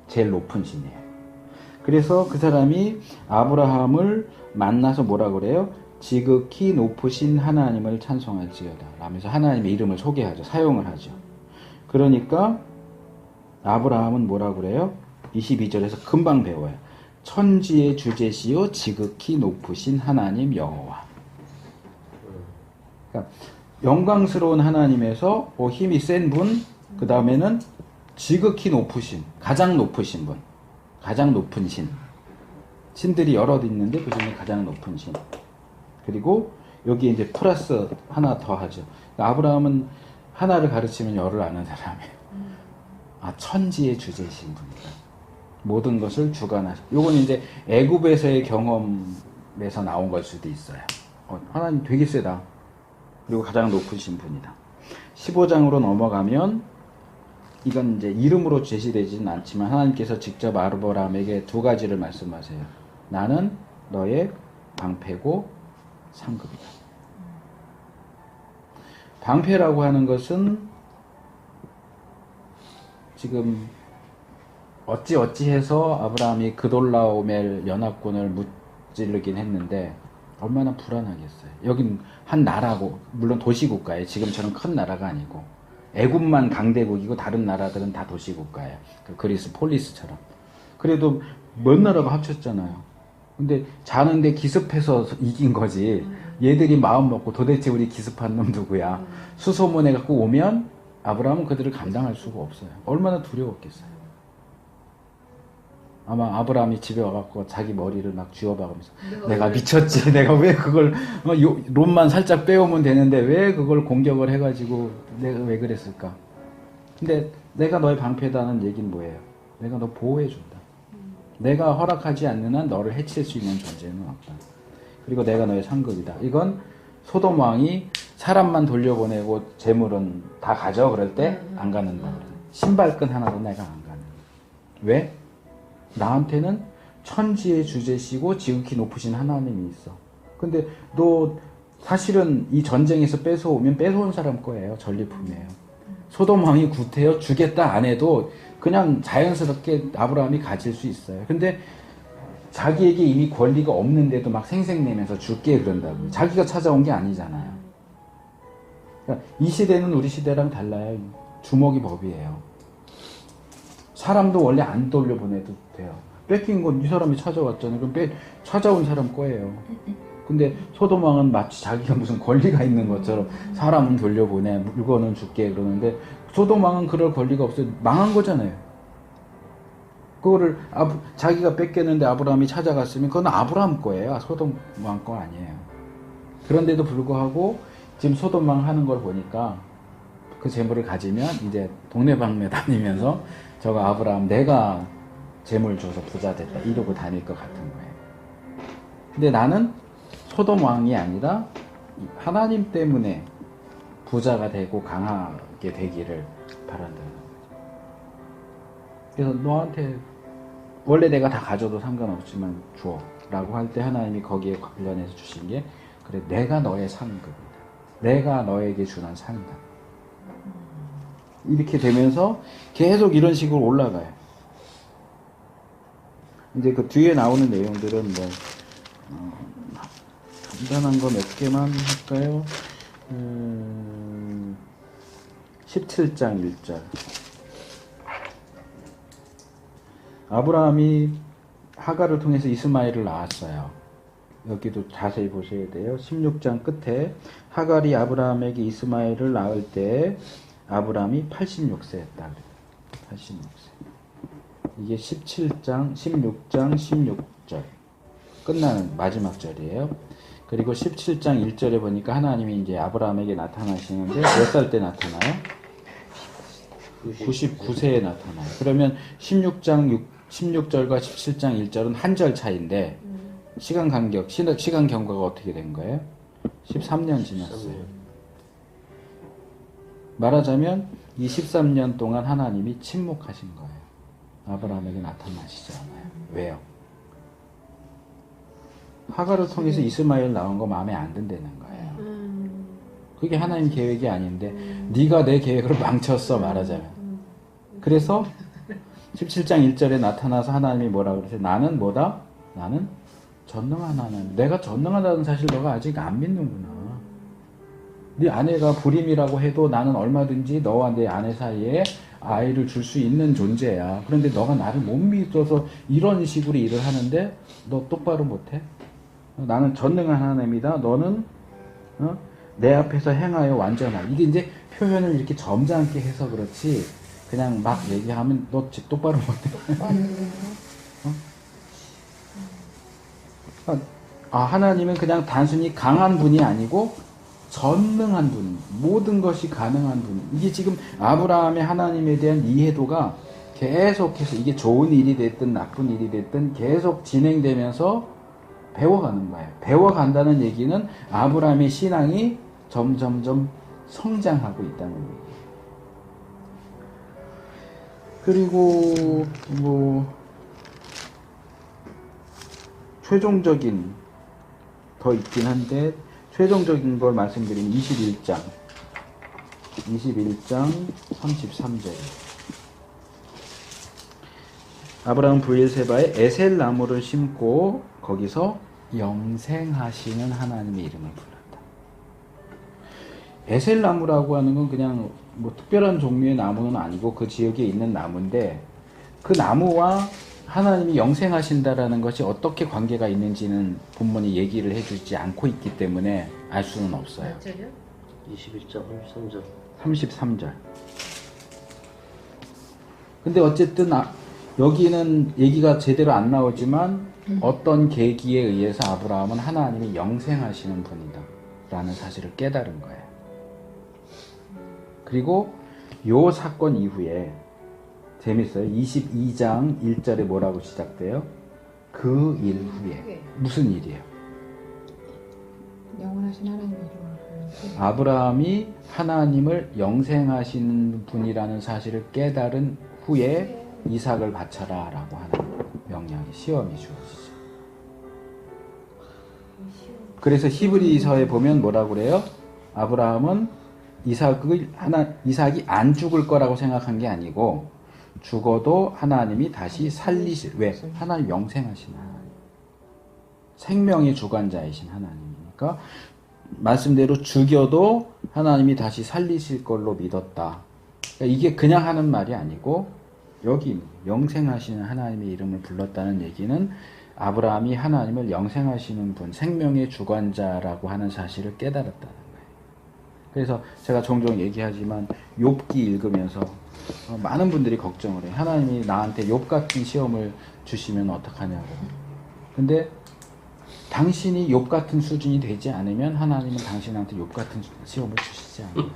[SPEAKER 1] 제일 높은 신이에요. 그래서 그 사람이 아브라함을 만나서 뭐라 그래요? 지극히 높으신 하나님을 찬송할지어다 라면서 하나님의 이름을 소개하죠. 사용을 하죠. 그러니까 아브라함은 뭐라 그래요? 22절에서 금방 배워요. 천지의 주제시요 지극히 높으신 하나님 여호와. 그러니까 영광스러운 하나님에서 힘이 센 분, 그 다음에는 지극히 높으신, 가장 높으신 분, 가장 높은 신. 신들이 여럿 있는데 그 중에 가장 높은 신. 그리고 여기 이제 플러스 하나 더 하죠. 그러니까 아브라함은 하나를 가르치면 열을 아는 사람이에요. 천지의 주제이신 분이다. 모든 것을 주관하시고. 요건 이제 애굽에서의 경험에서 나온 걸 수도 있어요. 하나님 되게 세다. 그리고 가장 높으신 분이다. 15장으로 넘어가면 이건 이제 이름으로 제시되지는 않지만 하나님께서 직접 아브라함에게 두 가지를 말씀하세요. 나는 너의 방패고 상급이다. 방패라고 하는 것은 지금 어찌해서 아브라함이 그돌라오멜 연합군을 무찌르긴 했는데 얼마나 불안하겠어요. 여긴 한 나라고, 물론 도시국가예요. 지금처럼 큰 나라가 아니고 애굽만 강대국이고 다른 나라들은 다 도시국가예요. 그리스 폴리스처럼. 그래도 몇 나라가 합쳤잖아요. 근데 자는데 기습해서 이긴 거지. 얘들이 마음 먹고 도대체 우리 기습한 놈 누구야. 수소문해 갖고 오면 아브라함은 그들을 감당할 수가 없어요. 얼마나 두려웠겠어요. 아마 아브라함이 집에 와갖고 자기 머리를 막 쥐어박으면서 내가 미쳤지. 내가 왜 그걸 롯만 살짝 빼오면 되는데 왜 그걸 공격을 해가지고 내가 왜 그랬을까. 근데 내가 너의 방패다는 얘기는 뭐예요? 내가 너 보호해준다. 내가 허락하지 않는 한 너를 해칠 수 있는 존재는 없다. 그리고 내가 너의 상급이다. 이건 소돔 왕이 사람만 돌려보내고 재물은 다 가져 그럴 때 안 갖는다. 신발끈 하나도 내가 안 갖는다. 왜? 나한테는 천지의 주제시고 지극히 높으신 하나님이 있어. 근데 너 사실은 이 전쟁에서 뺏어오면 뺏어온 사람 거예요. 전리품이에요. 소돔 왕이 구태여 주겠다 안 해도 그냥 자연스럽게 아브라함이 가질 수 있어요. 근데 자기에게 이미 권리가 없는데도 막 생색내면서 줄게 그런다고요. 자기가 찾아온 게 아니잖아요. 그러니까 이 시대는 우리 시대랑 달라요. 주먹이 법이에요. 사람도 원래 안 돌려보내도 돼요. 뺏긴 건 이 사람이 찾아왔잖아요. 그럼 찾아온 사람 거예요. 근데 소돔 왕은 마치 자기가 무슨 권리가 있는 것처럼 사람은 돌려보내, 물건은 줄게 그러는데 소돔 왕은 그럴 권리가 없어요. 망한 거잖아요. 그거를 자기가 뺏겼는데 아브라함이 찾아갔으면 그건 아브라함 거예요. 소돔 왕 거 아니에요. 그런데도 불구하고 지금 소돔 왕 하는 걸 보니까 그 재물을 가지면 이제 동네방네 다니면서 저거 아브라함 내가 재물 줘서 부자 됐다 이러고 다닐 것 같은 거예요. 근데 나는 소돔 왕이 아니라 하나님 때문에 부자가 되고 강하게 되기를 바란다는 거죠. 그래서 너한테 원래 내가 다 가져도 상관없지만 줘 라고 할 때 하나님이 거기에 관련해서 주신 게 그래 내가 너의 상급이다. 내가 너에게 주는 상이다. 이렇게 되면서 계속 이런 식으로 올라가요. 이제 그 뒤에 나오는 내용들은 뭐 간단한 거 몇 개만 할까요? 17장 1절. 아브라함이 하갈을 통해서 이스마엘을 낳았어요. 여기도 자세히 보셔야 돼요. 16장 끝에 하갈이 아브라함에게 이스마엘을 낳을 때 아브라함이 86세였다. 86세. 이게 17장, 16장, 16절. 끝나는 마지막 절이에요. 그리고 17장 1절에 보니까 하나님이 이제 아브라함에게 나타나시는데 몇 살 때 나타나요? 99세에 나타나요. 그러면 16절과 17장 1절은 한 절 차이인데 시간 경과가 어떻게 된 거예요? 13년 지났어요. 말하자면 이 13년 동안 하나님이 침묵하신 거예요. 아브라함에게 나타나시지 않아요. 왜요? 하갈을 통해서 이스마엘 나온 거 마음에 안 든다는 거예요. 그게 하나님 계획이 아닌데 네가 내 계획을 망쳤어 말하자면. 그래서 17장 1절에 나타나서 하나님이 뭐라 그러세요? 나는 뭐다? 나는 전능한 하나님. 내가 전능하다는 사실 너가 아직 안 믿는구나. 네 아내가 불임이라고 해도 나는 얼마든지 너와 내 아내 사이에 아이를 줄 수 있는 존재야. 그런데 너가 나를 못 믿어서 이런 식으로 일을 하는데 너 똑바로 못해? 나는 전능한 하나님이다. 너는 내 앞에서 행하여 완전하. 이게 이제 표현을 이렇게 점잖게 해서 그렇지 그냥 막 얘기하면 너 똑바로 못해. 하나님은 그냥 단순히 강한 분이 아니고 전능한 분, 모든 것이 가능한 분. 이게 지금 아브라함의 하나님에 대한 이해도가 계속해서 이게 좋은 일이 됐든 나쁜 일이 됐든 계속 진행되면서 배워가는 거예요. 배워간다는 얘기는 아브라함의 신앙이 점점점 성장하고 있다는 얘기예요. 그리고 뭐 최종적인 더 있긴 한데 최종적인 걸 말씀드리면 21장 33절 아브라함 브엘세바에 에셀 나무를 심고 거기서 영생하시는 하나님의 이름을 불렀다. 에셀 나무라고 하는 건 그냥 뭐 특별한 종류의 나무는 아니고 그 지역에 있는 나무인데 그 나무와 하나님이 영생하신다라는 것이 어떻게 관계가 있는지는 본문이 얘기를 해주지 않고 있기 때문에 알 수는 없어요.
[SPEAKER 3] 21장 33절.
[SPEAKER 1] 33절. 근데 어쨌든 여기는 얘기가 제대로 안 나오지만 어떤 계기에 의해서 아브라함은 하나님이 영생하시는 분이다 라는 사실을 깨달은 거예요. 그리고 요 사건 이후에 재밌어요. 22장 1절에 뭐라고 시작돼요? 그 일 후에. 무슨 일이에요?
[SPEAKER 4] 영원하신 하나님의 이름으로.
[SPEAKER 1] 아브라함이 하나님을 영생하시는 분이라는 사실을 깨달은 후에 이삭을 바쳐라 라고 하는 명령이, 시험이 주어지죠. 그래서 히브리서에 보면 뭐라고 그래요? 아브라함은 이삭이 안 죽을 거라고 생각한 게 아니고 죽어도 하나님이 다시 살리실, 왜? 하나님 영생하신 하나님, 생명의 주관자이신 하나님이니까 말씀대로 죽여도 하나님이 다시 살리실 걸로 믿었다. 그러니까 이게 그냥 하는 말이 아니고 여기 영생하시는 하나님의 이름을 불렀다는 얘기는 아브라함이 하나님을 영생하시는 분, 생명의 주관자라고 하는 사실을 깨달았다는 거예요. 그래서 제가 종종 얘기하지만 욥기 읽으면서 많은 분들이 걱정을 해요. 하나님이 나한테 욥 같은 시험을 주시면 어떡하냐고. 근데 당신이 욥 같은 수준이 되지 않으면 하나님은 당신한테 욥 같은 시험을 주시지 않아요.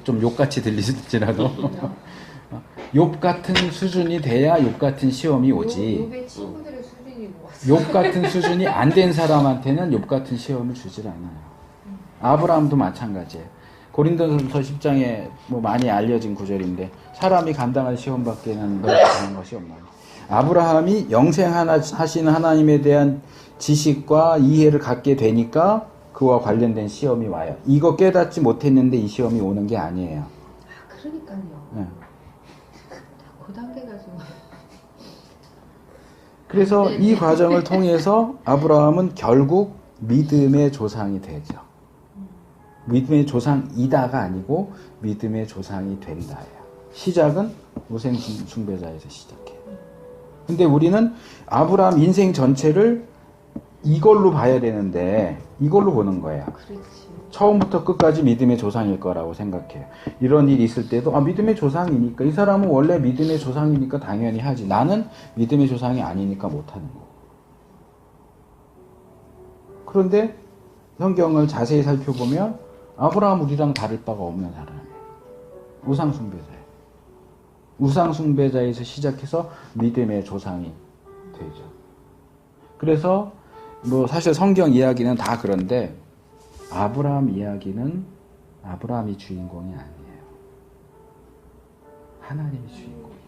[SPEAKER 1] 좀 욕같이 들리실지라도 욥 같은 수준이 돼야 욥 같은 시험이 오지.
[SPEAKER 2] 욥의 친구들의 수준인 것 같아요.
[SPEAKER 1] 욥 같은 수준이 안 된 사람한테는 욥 같은 시험을 주질 않아요. 아브라함도 마찬가지예요. 고린도전서 10장에 뭐 많이 알려진 구절인데 사람이 감당할 시험밖에는 그런 것이 없나요? 아브라함이 영생하시는 하나님에 대한 지식과 이해를 갖게 되니까 그와 관련된 시험이 와요. 이거 깨닫지 못했는데 이 시험이 오는 게 아니에요.
[SPEAKER 2] 그러니까요.
[SPEAKER 1] 네.
[SPEAKER 2] 그 단계 가지고.
[SPEAKER 1] 그래서 이 과정을 통해서 아브라함은 결국 믿음의 조상이 되죠. 믿음의 조상이다가 아니고 믿음의 조상이 된다예요. 시작은 우상 숭배자에서 시작해요. 근데 우리는 아브라함 인생 전체를 이걸로 봐야 되는데 이걸로 보는 거예요.
[SPEAKER 2] 그렇지.
[SPEAKER 1] 처음부터 끝까지 믿음의 조상일 거라고 생각해요. 이런 일이 있을 때도 믿음의 조상이니까, 이 사람은 원래 믿음의 조상이니까 당연히 하지. 나는 믿음의 조상이 아니니까 못하는 거. 그런데 성경을 자세히 살펴보면 아브라함 우리랑 다를 바가 없는 사람이에요. 우상숭배자예요. 우상숭배자에서 시작해서 믿음의 조상이 되죠. 그래서 뭐 사실 성경 이야기는 다 그런데 아브라함 이야기는 아브라함이 주인공이 아니에요. 하나님이 주인공이에요.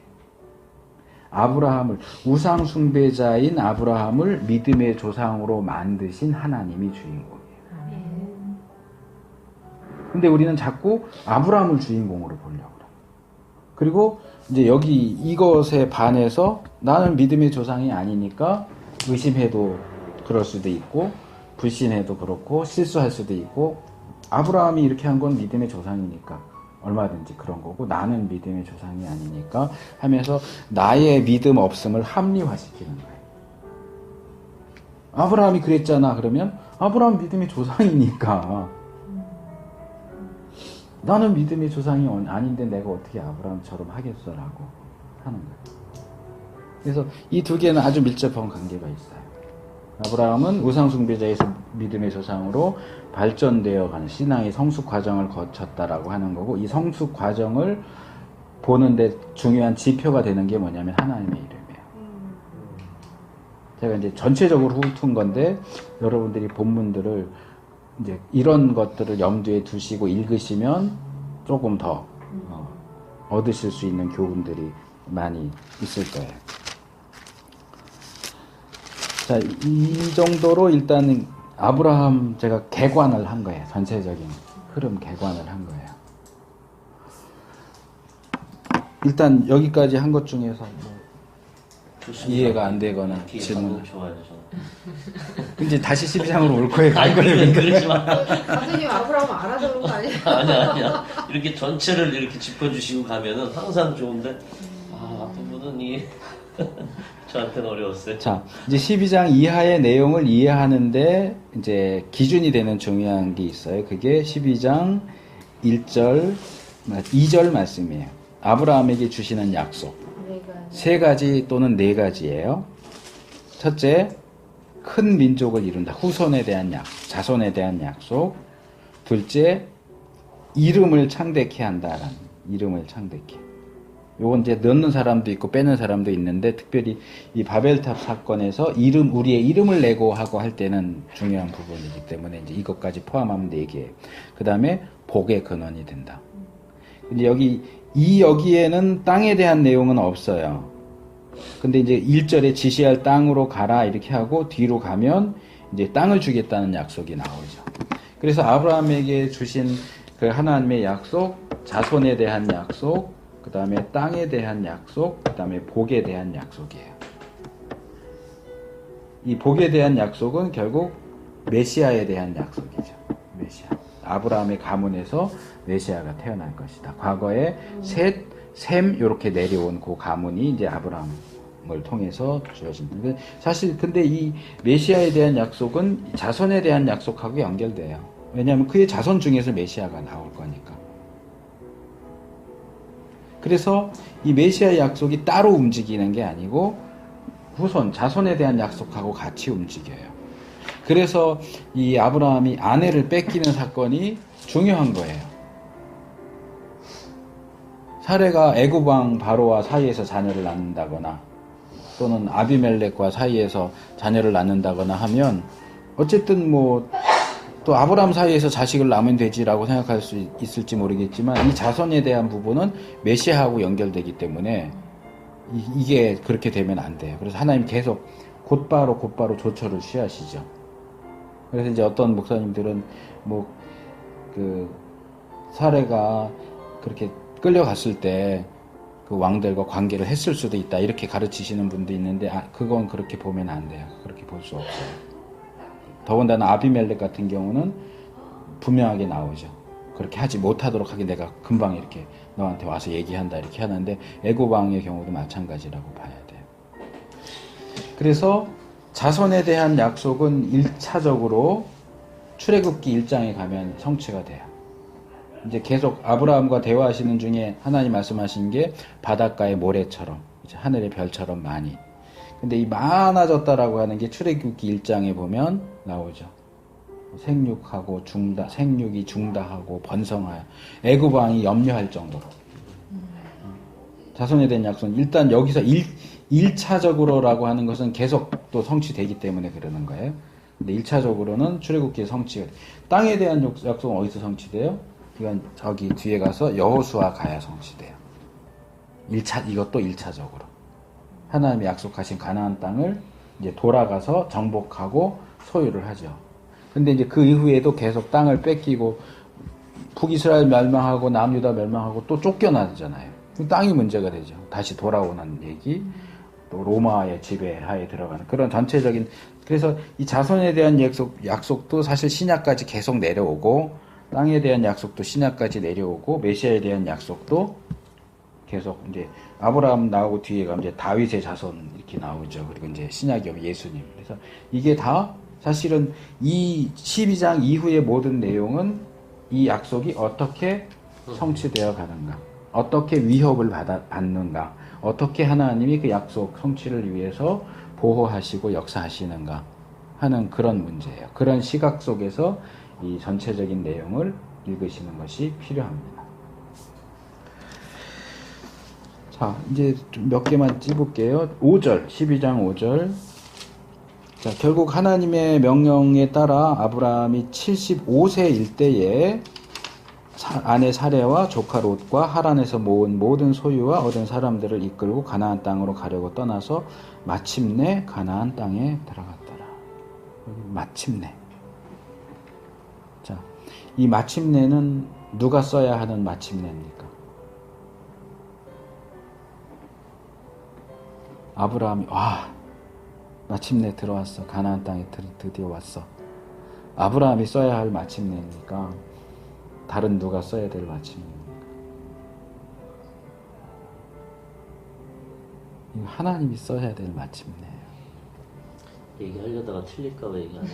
[SPEAKER 1] 아브라함을, 우상숭배자인 아브라함을 믿음의 조상으로 만드신 하나님이 주인공이에요. 근데 우리는 자꾸 아브라함을 주인공으로 보려고 해요. 그리고 이제 여기 이것에 반해서 나는 믿음의 조상이 아니니까 의심해도 그럴 수도 있고 불신해도 그렇고 실수할 수도 있고, 아브라함이 이렇게 한 건 믿음의 조상이니까 얼마든지 그런 거고 나는 믿음의 조상이 아니니까 하면서 나의 믿음 없음을 합리화시키는 거예요. 아브라함이 그랬잖아 그러면 아브라함 믿음의 조상이니까 나는 믿음의 조상이 아닌데 내가 어떻게 아브라함처럼 하겠어라고 하는 거예요. 그래서 이 두 개는 아주 밀접한 관계가 있어요. 아브라함은 우상숭배자에서 믿음의 조상으로 발전되어가는 신앙의 성숙 과정을 거쳤다라고 하는 거고, 이 성숙 과정을 보는데 중요한 지표가 되는 게 뭐냐면 하나님의 이름이에요. 제가 이제 전체적으로 훑은 건데 여러분들이 본문들을 이제 이런 것들을 염두에 두시고 읽으시면 조금 더 얻으실 수 있는 교훈들이 많이 있을 거예요. 자, 이 정도로 일단 아브라함 제가 개관을 한 거예요. 전체적인 흐름 개관을 한 거예요. 일단 여기까지 한 것 중에서 뭐 이해가 안 되거나 질문.
[SPEAKER 3] 좋아요, 저는.
[SPEAKER 1] 이제 다시 12장으로 올 거예요. 갈 거예요.
[SPEAKER 3] 그러지 마.
[SPEAKER 2] 선생님 아브라함 알아서 그런 거 아니에요?
[SPEAKER 3] 아니야. 이렇게 전체를 이렇게 짚어주시고 가면은 항상 좋은데, 앞부분은 저한테는 어려웠어요.
[SPEAKER 1] 자, 이제 12장 이하의 내용을 이해하는데 이제 기준이 되는 중요한 게 있어요. 그게 12장 1절, 2절 말씀이에요. 아브라함에게 주시는 약속. 세 가지 또는 네 가지예요. 첫째, 큰 민족을 이룬다. 후손에 대한 약속, 자손에 대한 약속. 둘째, 이름을 창대케 한다라는, 이름을 창대케. 요건 이제 넣는 사람도 있고 빼는 사람도 있는데 특별히 이 바벨탑 사건에서 우리의 이름을 내고 하고 할 때는 중요한 부분이기 때문에 이제 이것까지 포함하면 4개. 그 다음에 복의 근원이 된다. 근데 여기에는 땅에 대한 내용은 없어요. 근데 이제 1절에 지시할 땅으로 가라 이렇게 하고 뒤로 가면 이제 땅을 주겠다는 약속이 나오죠. 그래서 아브라함에게 주신 그 하나님의 약속, 자손에 대한 약속, 그 다음에 땅에 대한 약속, 그 다음에 복에 대한 약속이에요. 이 복에 대한 약속은 결국 메시아에 대한 약속이죠. 메시아. 아브라함의 가문에서 메시아가 태어날 것이다. 과거에 셋, 셈 이렇게 내려온 그 가문이 이제 아브라함을 통해서 주어진. 사실 근데 이 메시아에 대한 약속은 자손에 대한 약속하고 연결돼요. 왜냐하면 그의 자손 중에서 메시아가 나올 거니까. 그래서 이 메시아의 약속이 따로 움직이는 게 아니고 후손, 자손에 대한 약속하고 같이 움직여요. 그래서 이 아브라함이 아내를 뺏기는 사건이 중요한 거예요. 사레가 애굽 왕 바로와 사이에서 자녀를 낳는다거나 또는 아비멜렉과 사이에서 자녀를 낳는다거나 하면 어쨌든 뭐 또 아브라함 사이에서 자식을 낳으면 되지라고 생각할 수 있을지 모르겠지만 이 자손에 대한 부분은 메시아하고 연결되기 때문에 이게 그렇게 되면 안 돼요. 그래서 하나님 계속 곧바로 조처를 취하시죠. 그래서 이제 어떤 목사님들은 뭐 그 사례가 그렇게 끌려갔을 때 그 왕들과 관계를 했을 수도 있다 이렇게 가르치시는 분도 있는데 그건 그렇게 보면 안 돼요. 그렇게 볼 수 없어요. 더군다나 아비멜렉 같은 경우는 분명하게 나오죠. 그렇게 하지 못하도록 하게 내가 금방 이렇게 너한테 와서 얘기한다 이렇게 하는데 애굽 왕의 경우도 마찬가지라고 봐야 돼요. 그래서 자손에 대한 약속은 1차적으로 출애굽기 1장에 가면 성취가 돼요. 이제 계속 아브라함과 대화하시는 중에 하나님 말씀하신 게 바닷가의 모래처럼 이제 하늘의 별처럼 많이. 근데 이 많아졌다라고 하는 게 출애굽기 1장에 보면 나오죠. 생육이 중다하고 번성하여 애굽 왕이 염려할 정도로. 자손에 대한 약속은 일단 여기서 1차적으로라고 하는 것은 계속 또 성취되기 때문에 그러는 거예요. 근데 1차적으로는 출애굽기에 성취가 돼요. 땅에 대한 약속은 어디서 성취돼요? 이건 저기 뒤에 가서 여호수아 가야 성취돼요. 이것도 1차적으로. 하나님이 약속하신 가나안 땅을 이제 돌아가서 정복하고 소유를 하죠. 근데 이제 그 이후에도 계속 땅을 뺏기고 북이스라엘 멸망하고 남유다 멸망하고 또 쫓겨나잖아요. 땅이 문제가 되죠. 다시 돌아오는 얘기, 또 로마의 지배하에 들어가는 그런 전체적인. 그래서 이 자손에 대한 약속도 사실 신약까지 계속 내려오고 땅에 대한 약속도 신약까지 내려오고 메시아에 대한 약속도 계속 이제 아브라함 나오고 뒤에 가면 이제 다윗의 자손 이렇게 나오죠. 그리고 이제 신약이 오면 예수님. 그래서 이게 다 사실은 이 12장 이후의 모든 내용은 이 약속이 어떻게 성취되어 가는가, 어떻게 위협을 받는가, 어떻게 하나님이 그 약속 성취를 위해서 보호하시고 역사하시는가 하는 그런 문제예요. 그런 시각 속에서 이 전체적인 내용을 읽으시는 것이 필요합니다. 자, 이제 좀 몇 개만 찝을게요. 5절, 12장 5절. 자, 결국 하나님의 명령에 따라 아브라함이 75세일 때에 아내 사레와 조카 롯과 하란에서 모은 모든 소유와 얻은 사람들을 이끌고 가나안 땅으로 가려고 떠나서 마침내 가나안 땅에 들어갔더라. 마침내. 자, 이 마침내는 누가 써야 하는 마침내입니까? 아브라함이 마침내 들어왔어. 가나안 땅에 드디어 왔어. 아브라함이 써야 할 마침내입니까? 다른 누가 써야 될 마침내입니까? 이거 하나님이 써야 될 마침내예요.
[SPEAKER 3] 얘기하려다가 틀릴까봐 얘기 안 해.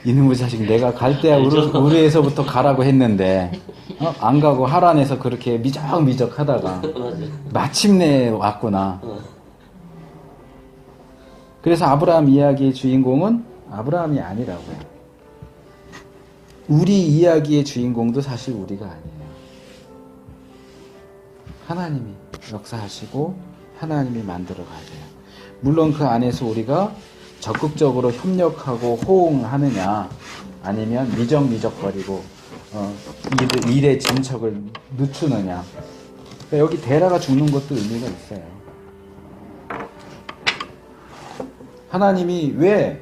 [SPEAKER 1] 이놈의 자식, 내가 갈대아 우르에서부터 가라고 했는데 안 가고 하란에서 그렇게 미적미적 하다가 마침내 왔구나. 그래서 아브라함 이야기의 주인공은 아브라함이 아니라고요. 우리 이야기의 주인공도 사실 우리가 아니에요. 하나님이 역사하시고 하나님이 만들어 가야 돼요. 물론 그 안에서 우리가 적극적으로 협력하고 호응하느냐 아니면 미적거리고 일의 진척을 늦추느냐. 그러니까 여기 데라가 죽는 것도 의미가 있어요. 하나님이 왜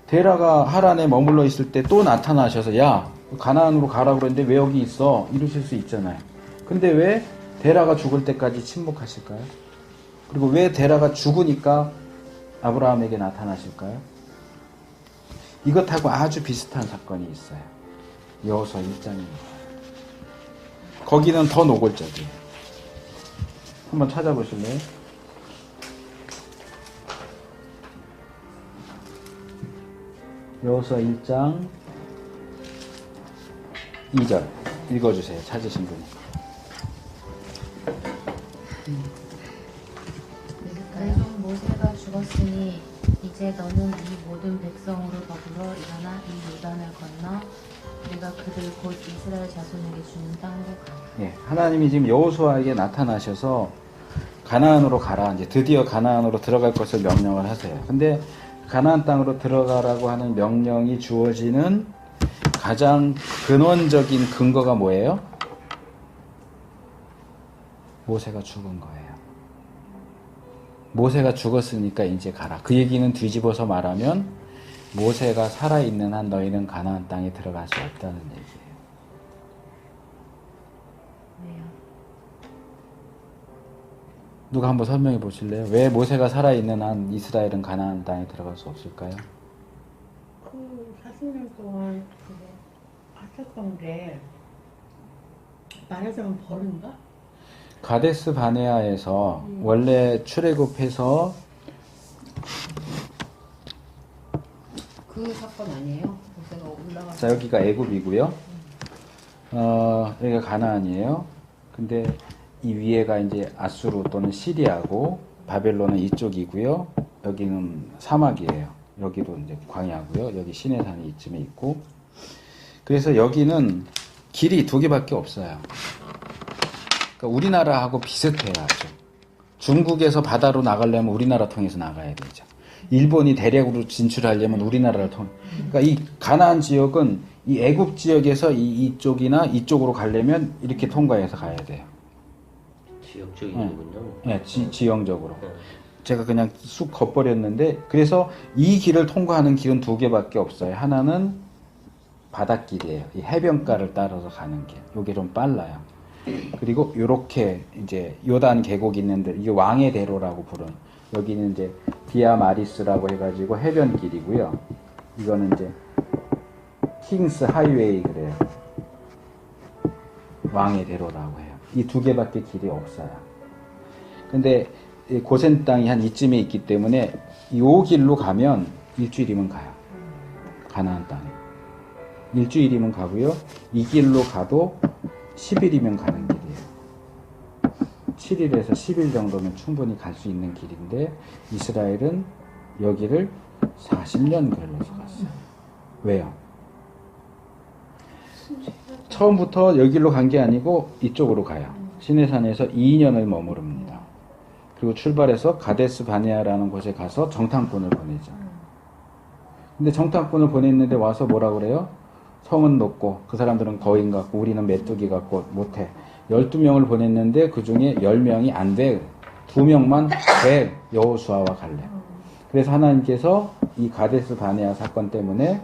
[SPEAKER 1] 데라가 하란에 머물러 있을 때 또 나타나셔서 야 가나안으로 가라고 그랬는데 왜 여기 있어? 이러실 수 있잖아요. 근데 왜 데라가 죽을 때까지 침묵하실까요? 그리고 왜 데라가 죽으니까 아브라함에게 나타나실까요? 이것하고 아주 비슷한 사건이 있어요. 여호수아 1장입니다. 거기는 더 노골적이에요. 한번 찾아보실래요? 여호수아 1장 2절 읽어주세요. 찾으신 분이.
[SPEAKER 6] 그래서 모세가 죽었으니 이제 너는 이 모든 백성으로 더불어 일어나 이 요단을 건너 내가 그들 곧 이스라엘 자손에게 주는 땅으로 가.
[SPEAKER 1] 예, 하나님이 지금 여호수아에게 나타나셔서 가나안으로 가라. 이제 드디어 가나안으로 들어갈 것을 명령을 하세요. 근데 가나안 땅으로 들어가라고 하는 명령이 주어지는 가장 근원적인 근거가 뭐예요? 모세가 죽은 거예요. 모세가 죽었으니까 이제 가라. 그 얘기는 뒤집어서 말하면 모세가 살아있는 한 너희는 가나안 땅에 들어갈 수 없다는 얘기예요.
[SPEAKER 6] 왜요?
[SPEAKER 1] 누가 한번 설명해 보실래요? 왜 모세가 살아있는 한 이스라엘은 가나안 땅에 들어갈 수 없을까요?
[SPEAKER 7] 그 40년 동안 그거 하셨던 게 말하자면 벌인가?
[SPEAKER 1] 가데스 바네아에서 원래 출애굽해서
[SPEAKER 2] 그 사건 아니에요? 모세가 올라가서
[SPEAKER 1] 자 여기가 애굽이고요. 여기가 가나안이에요. 근데 이 위에가 이제 아수르 또는 시리아고 바벨론은 이쪽이고요. 여기는 사막이에요. 여기도 이제 광야고요. 여기 시내산이 이쯤에 있고. 그래서 여기는 길이 두 개밖에 없어요. 그러니까 우리나라하고 비슷해요. 아주. 중국에서 바다로 나가려면 우리나라 통해서 나가야 되죠. 일본이 대륙으로 진출하려면 우리나라를 통해. 그러니까 이 가나안 지역은 이 애굽 지역에서 이쪽이나 이쪽으로 가려면 이렇게 통과해서 가야 돼요.
[SPEAKER 3] 지역적인 거군요.
[SPEAKER 1] 네, 지형적으로. 제가 그냥 쑥 겉버렸는데, 그래서 이 길을 통과하는 길은 두 개밖에 없어요. 하나는 바닷길이에요. 이 해변가를 따라서 가는 길. 요게 좀 빨라요. 그리고 요렇게 이제 요단 계곡이 있는데, 이게 왕의 대로라고 부른, 여기는 이제 디아 마리스라고 해가지고 해변길이고요. 이거는 이제 킹스 하이웨이 그래요. 왕의 대로라고 해요. 이 두 개밖에 길이 없어요. 근데 고센 땅이 한 이쯤에 있기 때문에 이 길로 가면 일주일이면 가요. 가나안 땅에. 일주일이면 가고요. 이 길로 가도 10일이면 가는 길이에요. 7일에서 10일 정도면 충분히 갈 수 있는 길인데 이스라엘은 여기를 40년 걸려서 갔어요. 왜요? 처음부터 여기로 간 게 아니고 이쪽으로 가요. 시내산에서 2년을 머무릅니다. 그리고 출발해서 가데스 바네아라는 곳에 가서 정탐꾼을 보내죠. 근데 정탐꾼을 보냈는데 와서 뭐라 그래요? 성은 높고 그 사람들은 거인 같고 우리는 메뚜기 같고 못해. 12명을 보냈는데 그 중에 10명이 안 돼. 2명만 돼. 여호수아와 갈래. 그래서 하나님께서 이 가데스 바네아 사건 때문에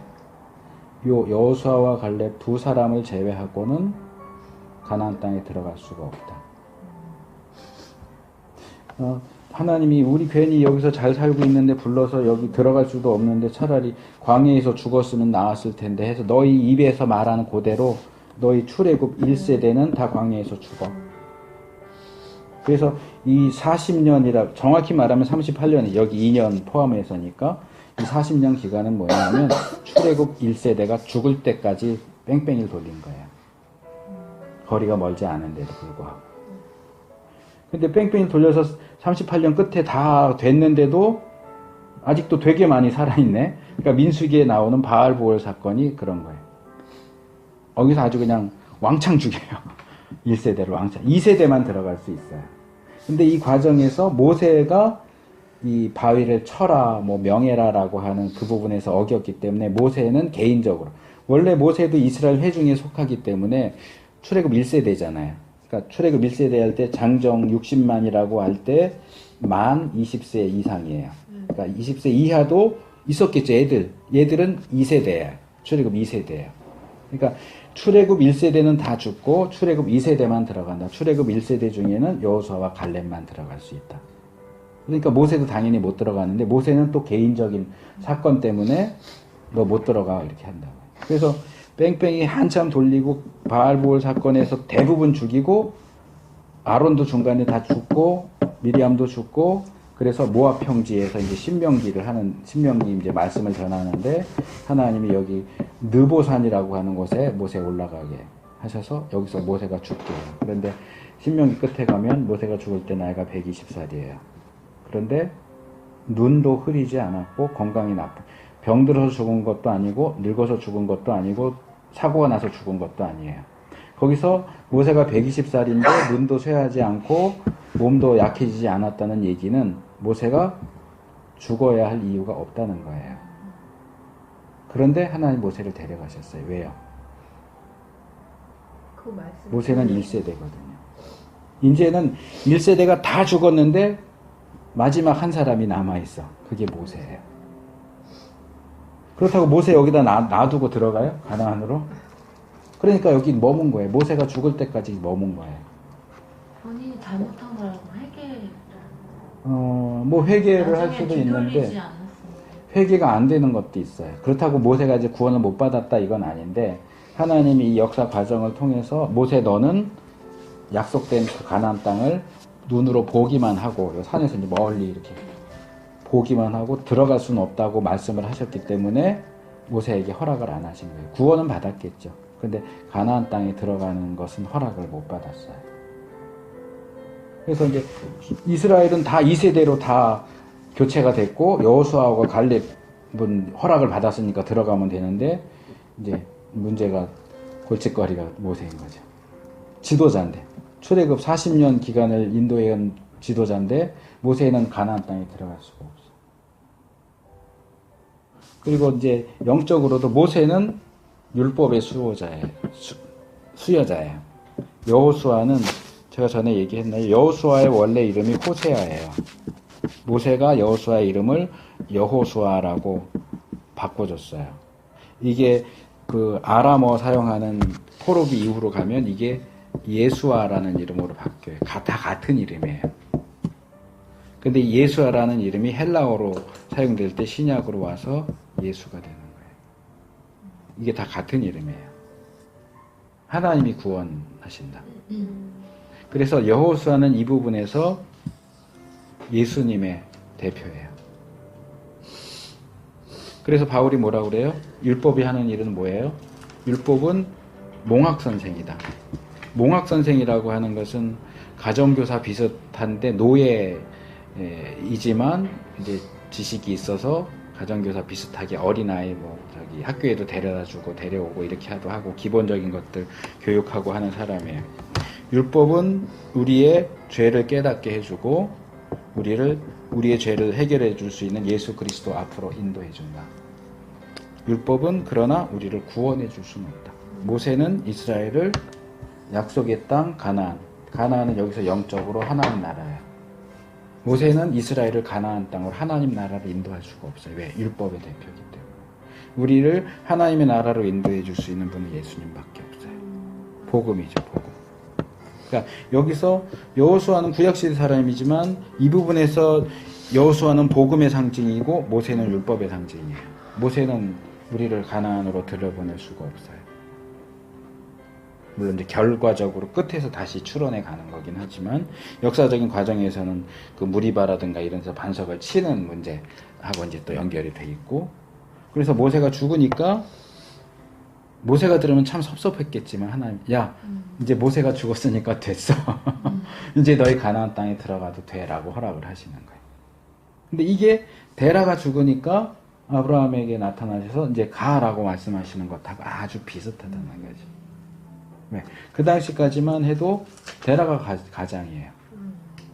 [SPEAKER 1] 요 여호수아와 갈렙 두 사람을 제외하고는 가나안 땅에 들어갈 수가 없다. 하나님이 우리 괜히 여기서 잘 살고 있는데 불러서 여기 들어갈 수도 없는데 차라리 광야에서 죽었으면 나았을 텐데 해서 너희 입에서 말하는 그대로 너희 출애굽 1세대는 다 광야에서 죽어. 그래서 이 40년이라 정확히 말하면 38년이 여기 2년 포함해서니까 이 40년 기간은 뭐냐면 출애굽 1세대가 죽을 때까지 뺑뺑이를 돌린 거예요. 거리가 멀지 않은데도 불구하고. 근데 뺑뺑이 돌려서 38년 끝에 다 됐는데도 아직도 되게 많이 살아있네. 그러니까 민수기에 나오는 바알보올 사건이 그런 거예요. 여기서 아주 그냥 왕창 죽여요. 1세대로 왕차 2세대만 들어갈 수 있어요. 근데 이 과정에서 모세가 이 바위를 쳐라, 뭐 명예라라고 하는 그 부분에서 어겼기 때문에 모세는 개인적으로, 원래 모세도 이스라엘 회중에 속하기 때문에 출애굽 1세대잖아요. 그러니까 출애굽 1세대 할 때 장정 60만이라고 할 때 만 20세 이상이에요. 그러니까 20세 이하도 있었겠죠. 얘들은 2세대예요. 출애굽 2세대예요. 그러니까 출애굽 1세대는 다 죽고 출애굽 2세대만 들어간다. 출애굽 1세대 중에는 여호수아와 갈렙만 들어갈 수 있다. 그러니까 모세도 당연히 못 들어가는데 모세는 또 개인적인 사건 때문에 너 못 들어가 이렇게 한다고. 그래서 뺑뺑이 한참 돌리고 바알보올 사건에서 대부분 죽이고 아론도 중간에 다 죽고 미리암도 죽고 그래서 모압 평지에서 이제 신명기 이제 말씀을 전하는데 하나님이 여기 느보산이라고 하는 곳에 모세 올라가게 하셔서 여기서 모세가 죽게 해요. 그런데 신명기 끝에 가면 모세가 죽을 때 나이가 120살이에요. 그런데 눈도 흐리지 않았고 건강이 나쁘. 병들어서 죽은 것도 아니고 늙어서 죽은 것도 아니고 사고가 나서 죽은 것도 아니에요. 거기서 모세가 120살인데 눈도 쇠하지 않고 몸도 약해지지 않았다는 얘기는 모세가 죽어야 할 이유가 없다는 거예요. 그런데 하나님 모세를 데려가셨어요. 왜요?
[SPEAKER 2] 그 말씀.
[SPEAKER 1] 모세는 1세대거든요. 이제는 1세대가 다 죽었는데 마지막 한 사람이 남아있어. 그게 모세예요. 그렇다고 모세 여기다 놔두고 들어가요? 가나안으로? 그러니까 여기 머문 거예요. 모세가 죽을 때까지 머문 거예요.
[SPEAKER 6] 본인이 잘못한 거라고
[SPEAKER 1] 뭐 회개를 할 수도 있는데 회개가 안 되는 것도 있어요. 그렇다고 모세가 이제 구원을 못 받았다 이건 아닌데 하나님이 이 역사 과정을 통해서 모세 너는 약속된 그 가나안 땅을 눈으로 보기만 하고 산에서 이제 멀리 이렇게 보기만 하고 들어갈 수는 없다고 말씀을 하셨기 때문에 모세에게 허락을 안 하신 거예요. 구원은 받았겠죠. 근데 가나안 땅에 들어가는 것은 허락을 못 받았어요. 그래서 이제 이스라엘은 다 2세대로 다 교체가 됐고 여호수아와 갈렙은 허락을 받았으니까 들어가면 되는데 이제 문제가 골칫거리가 모세인 거죠. 지도자인데 출애굽 40년 기간을 인도해온 지도자인데 모세는 가나안 땅에 들어갈 수가 없어. 그리고 이제 영적으로도 모세는 율법의 수여자예요. 여호수아는 제가 전에 얘기했나요? 여호수아의 원래 이름이 호세아예요. 모세가 여호수아의 이름을 여호수아라고 바꿔줬어요. 이게 그 아람어 사용하는 포로기 이후로 가면 이게 예수아라는 이름으로 바뀌어요. 다 같은 이름이에요. 근데 예수아라는 이름이 헬라어로 사용될 때 신약으로 와서 예수가 되는 거예요. 이게 다 같은 이름이에요. 하나님이 구원하신다. 그래서 여호수아는 이 부분에서 예수님의 대표예요. 그래서 바울이 뭐라고 그래요? 율법이 하는 일은 뭐예요? 율법은 몽학선생이다. 몽학선생이라고 하는 것은 가정교사 비슷한데 노예이지만 이제 지식이 있어서 가정교사 비슷하게 어린아이 학교에도 데려다주고 데려오고 이렇게 하고 기본적인 것들 교육하고 하는 사람이에요. 율법은 우리의 죄를 깨닫게 해주고 우리의 죄를 해결해 줄 수 있는 예수 그리스도 앞으로 인도해 준다. 율법은 그러나 우리를 구원해 줄 수는 없다. 모세는 이스라엘을 약속의 땅 가나안은 여기서 영적으로 하나님 나라예요. 모세는 이스라엘을 가나안 땅으로 하나님 나라로 인도할 수가 없어요. 왜? 율법의 대표이기 때문에. 우리를 하나님의 나라로 인도해 줄 수 있는 분은 예수님밖에 없어요. 복음이죠, 복음. 그러니까 여기서 여호수아는 구약시대 사람이지만 이 부분에서 여호수아는 복음의 상징이고 모세는 율법의 상징이에요. 모세는 우리를 가나안으로 들여보낼 수가 없어요. 물론 이제 결과적으로 끝에서 다시 출원해 가는 거긴 하지만 역사적인 과정에서는 그 무리바라든가 이런 데서 반석을 치는 문제하고 이제 또 연결이 돼 있고 그래서 모세가 죽으니까 모세가 들으면 참 섭섭했겠지만 하나님 이제 모세가 죽었으니까 됐어. 이제 너희 가나안 땅에 들어가도 돼라고 허락을 하시는 거예요. 근데 이게 데라가 죽으니까 아브라함에게 나타나셔서 이제 가라고 말씀하시는 것하고 아주 비슷하다는 거죠. 왜? 그 당시까지만 해도 데라가 가장이에요.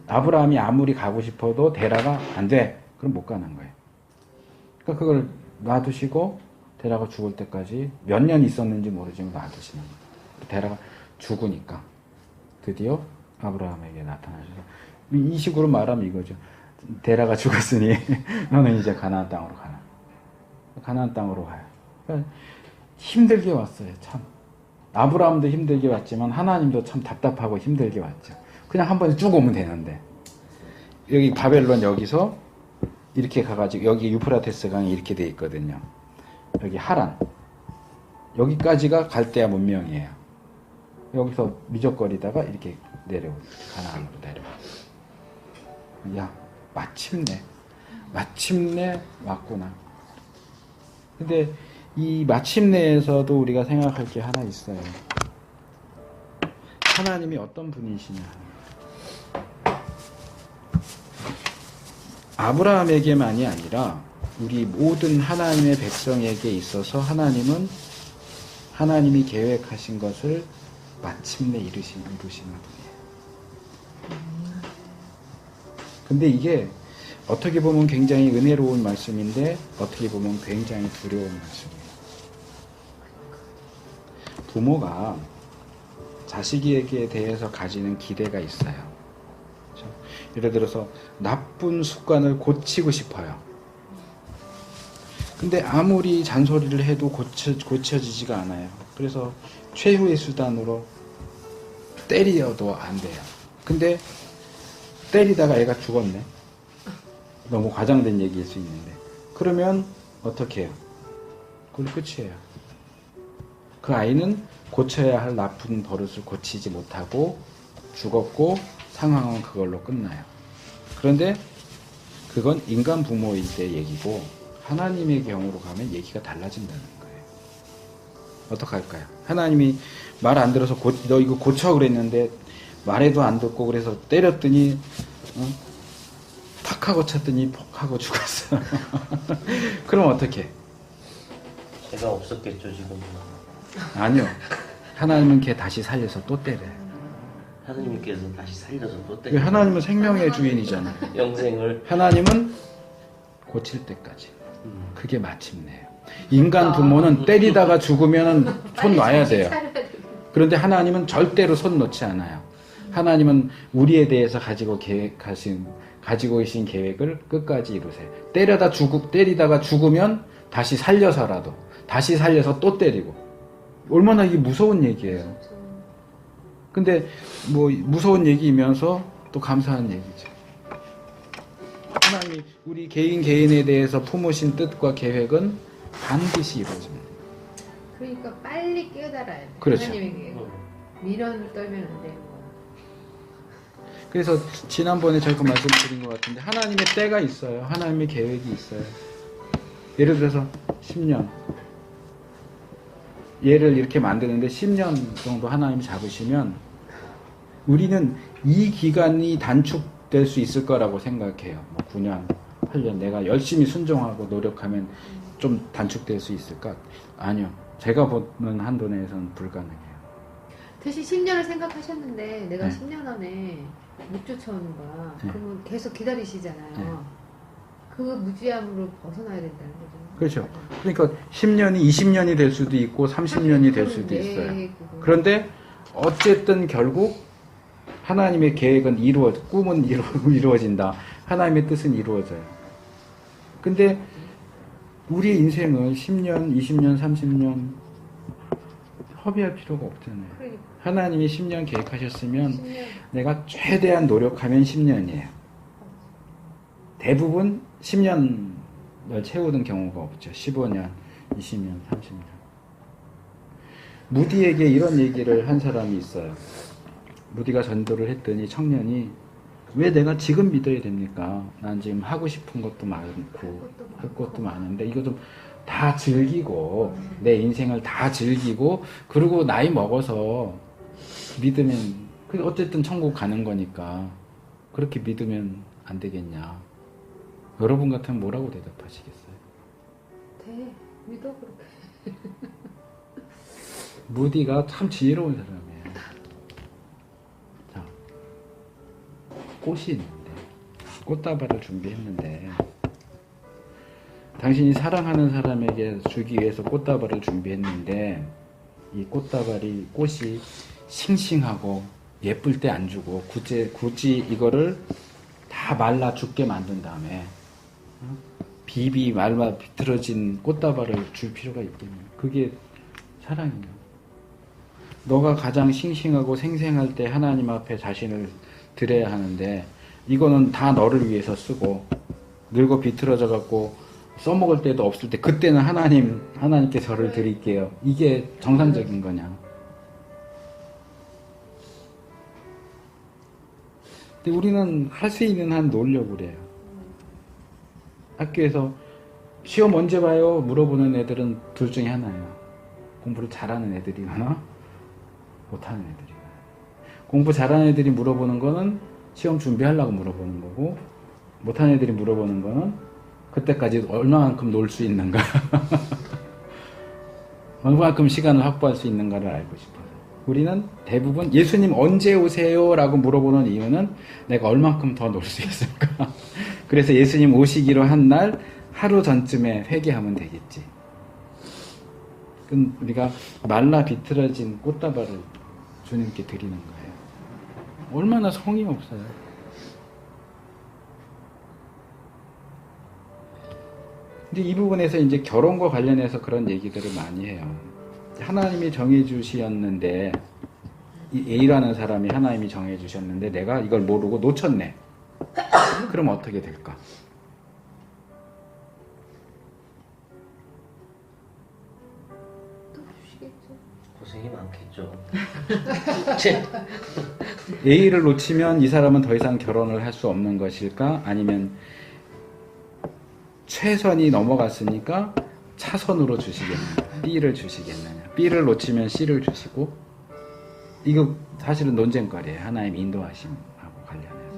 [SPEAKER 1] 아브라함이 아무리 가고 싶어도 데라가 안 돼. 그럼 못 가는 거예요. 그러니까 그걸 놔두시고 데라가 죽을 때까지 몇 년 있었는지 모르지만 놔두시는 거예요. 데라가 죽으니까 드디어 아브라함에게 나타나셔서 이 식으로 말하면 이거죠. 데라가 죽었으니 너는 이제 가나안 땅으로 가라. 가나안 땅으로 가요. 그러니까 힘들게 왔어요. 참. 아브라함도 힘들게 왔지만 하나님도 참 답답하고 힘들게 왔죠. 그냥 한 번에 쭉 오면 되는데 여기 바벨론 여기서 이렇게 가가지고 여기 유프라테스 강이 이렇게 돼 있거든요. 여기 하란 여기까지가 갈대아 문명이에요. 여기서 미적거리다가 이렇게 내려오고 가나안으로 내려와. 야 마침내 왔구나. 근데 이 마침내에서도 우리가 생각할 게 하나 있어요. 하나님이 어떤 분이시냐. 아브라함에게만이 아니라 우리 모든 하나님의 백성에게 있어서 하나님은 하나님이 계획하신 것을 마침내 이루시는 분이에요. 근데 이게 어떻게 보면 굉장히 은혜로운 말씀인데 어떻게 보면 굉장히 두려운 말씀이에요. 부모가 자식에게 대해서 가지는 기대가 있어요. 그렇죠? 예를 들어서 나쁜 습관을 고치고 싶어요. 근데 아무리 잔소리를 해도 고쳐지지가 않아요. 그래서 최후의 수단으로 때려도 안 돼요. 근데 때리다가 애가 죽었네. 너무 과장된 얘기일 수 있는데 그러면 어떻게 해요? 그걸 끝이에요. 그 아이는 고쳐야 할 나쁜 버릇을 고치지 못하고 죽었고 상황은 그걸로 끝나요. 그런데 그건 인간 부모일 때 얘기고 하나님의 경우로 가면 얘기가 달라진다는 거예요. 어떡할까요? 하나님이 말 안 들어서 너 이거 고쳐 그랬는데 말해도 안 듣고 그래서 때렸더니 탁 하고 쳤더니 폭 하고 죽었어. 그럼 어떻게?
[SPEAKER 3] 제가 없었겠죠 지금.
[SPEAKER 1] 아니요. 하나님은 걔 다시 살려서 또 때려요.
[SPEAKER 3] 하나님께서 다시 살려서 또
[SPEAKER 1] 왜? 하나님은 생명의 주인이잖아요.
[SPEAKER 3] 영생을.
[SPEAKER 1] 하나님은 고칠 때까지. 그게 마침내예요. 인간 부모는 때리다가 죽으면 손 놔야 돼요. 그런데 하나님은 절대로 손 놓지 않아요. 하나님은 우리에 대해서 가지고 계신 계획을 끝까지 이루세요. 때리다가 죽으면 다시 살려서라도 다시 살려서 또 때리고. 얼마나 이게 무서운 얘기예요. 근데 뭐 무서운 얘기이면서 또 감사한 얘기죠. 하나님이 우리 개인에 대해서 품으신 뜻과 계획은 반드시 이루어집니다.
[SPEAKER 2] 그러니까 빨리 깨달아야 돼.
[SPEAKER 1] 그렇죠.
[SPEAKER 2] 하나님의 계획. 미련 떨면 안 되는 거야.
[SPEAKER 1] 그래서 지난번에 제가 말씀드린 것 같은데 하나님의 때가 있어요. 하나님의 계획이 있어요. 예를 들어서 10년 얘를 이렇게 만드는데 10년 정도 하나님이 잡으시면 우리는 이 기간이 단축될 수 있을 거라고 생각해요. 뭐 9년, 8년 내가 열심히 순종하고 노력하면 좀 단축될 수 있을까? 아니요. 제가 보는 한도 내에서는 불가능해요.
[SPEAKER 2] 대신 10년을 생각하셨는데 내가
[SPEAKER 1] 네.
[SPEAKER 2] 10년 안에 못 쫓아오는 거야.
[SPEAKER 1] 네.
[SPEAKER 2] 그러면 계속 기다리시잖아요.
[SPEAKER 1] 네.
[SPEAKER 2] 그 무지함으로 벗어나야 된다는 거죠.
[SPEAKER 1] 그렇죠. 그러니까 10년이 20년이 될 수도 있고 30년이 될 수도 있어요. 그런데 어쨌든 결국 하나님의 계획은 꿈은 이루어진다. 하나님의 뜻은 이루어져요. 근데 우리 인생을 10년, 20년, 30년 허비할 필요가 없잖아요.
[SPEAKER 2] 그러니까.
[SPEAKER 1] 하나님이 10년 계획하셨으면
[SPEAKER 2] 10년.
[SPEAKER 1] 내가 최대한 노력하면 10년이에요. 대부분 10년을 채우는 경우가 없죠. 15년, 20년, 30년. 무디에게 이런 얘기를 한 사람이 있어요. 무디가 전도를 했더니 청년이 왜 내가 지금 믿어야 됩니까? 난 지금 하고 싶은 것도 많고 할 것도 많은데 이거 좀 다 즐기고 내 인생을 다 즐기고 그리고 나이 먹어서 믿으면 어쨌든 천국 가는 거니까 그렇게 믿으면 안 되겠냐. 여러분 같으면 뭐라고 대답하시겠어요?
[SPEAKER 2] 돼. 믿어 그렇게.
[SPEAKER 1] 무디가 참 지혜로운 사람이에요. 자, 꽃이 있는데, 꽃다발을 준비했는데, 당신이 사랑하는 사람에게 주기 위해서 꽃다발을 준비했는데, 이 꽃이 싱싱하고 예쁠 때 안 주고, 굳이 이거를 다 말라 죽게 만든 다음에, 비비 말라 비틀어진 꽃다발을 줄 필요가 있겠냐. 그게 사랑이냐. 너가 가장 싱싱하고 생생할 때 하나님 앞에 자신을 드려야 하는데, 이거는 다 너를 위해서 쓰고 늙어 비틀어져 갖고 써먹을 때도 없을 때, 그때는 하나님께 저를 드릴게요. 이게 정상적인 거냐. 근데 우리는 할 수 있는 한 놀려고 그래요. 학교에서 시험 언제 봐요? 물어보는 애들은 둘 중에 하나예요. 공부를 잘하는 애들이거나 못하는 애들이거나. 공부 잘하는 애들이 물어보는 거는 시험 준비하려고 물어보는 거고, 못하는 애들이 물어보는 거는 그때까지 얼마만큼 놀 수 있는가, 얼마만큼 시간을 확보할 수 있는가를 알고 싶어요. 우리는 대부분 예수님 언제 오세요? 라고 물어보는 이유는 내가 얼만큼 더 놀 수 있을까. 그래서 예수님 오시기로 한 날 하루 전쯤에 회개하면 되겠지. 그럼 우리가 말라 비틀어진 꽃다발을 주님께 드리는 거예요. 얼마나 성의 없어요. 근데 이 부분에서 이제 결혼과 관련해서 그런 얘기들을 많이 해요. 하나님이 정해주셨는데, 이 A라는 사람이 하나님이 정해주셨는데 내가 이걸 모르고 놓쳤네. 그럼 어떻게 될까?
[SPEAKER 2] 또 주시겠죠.
[SPEAKER 3] 고생이 많겠죠.
[SPEAKER 1] A를 놓치면 이 사람은 더 이상 결혼을 할 수 없는 것일까? 아니면 최선이 넘어갔으니까 차선으로 주시겠느냐, B를 주시겠느냐. B를 놓치면 C를 주시고, 이거 사실은 논쟁거리예요. 하나님 인도하심하고 관련해서.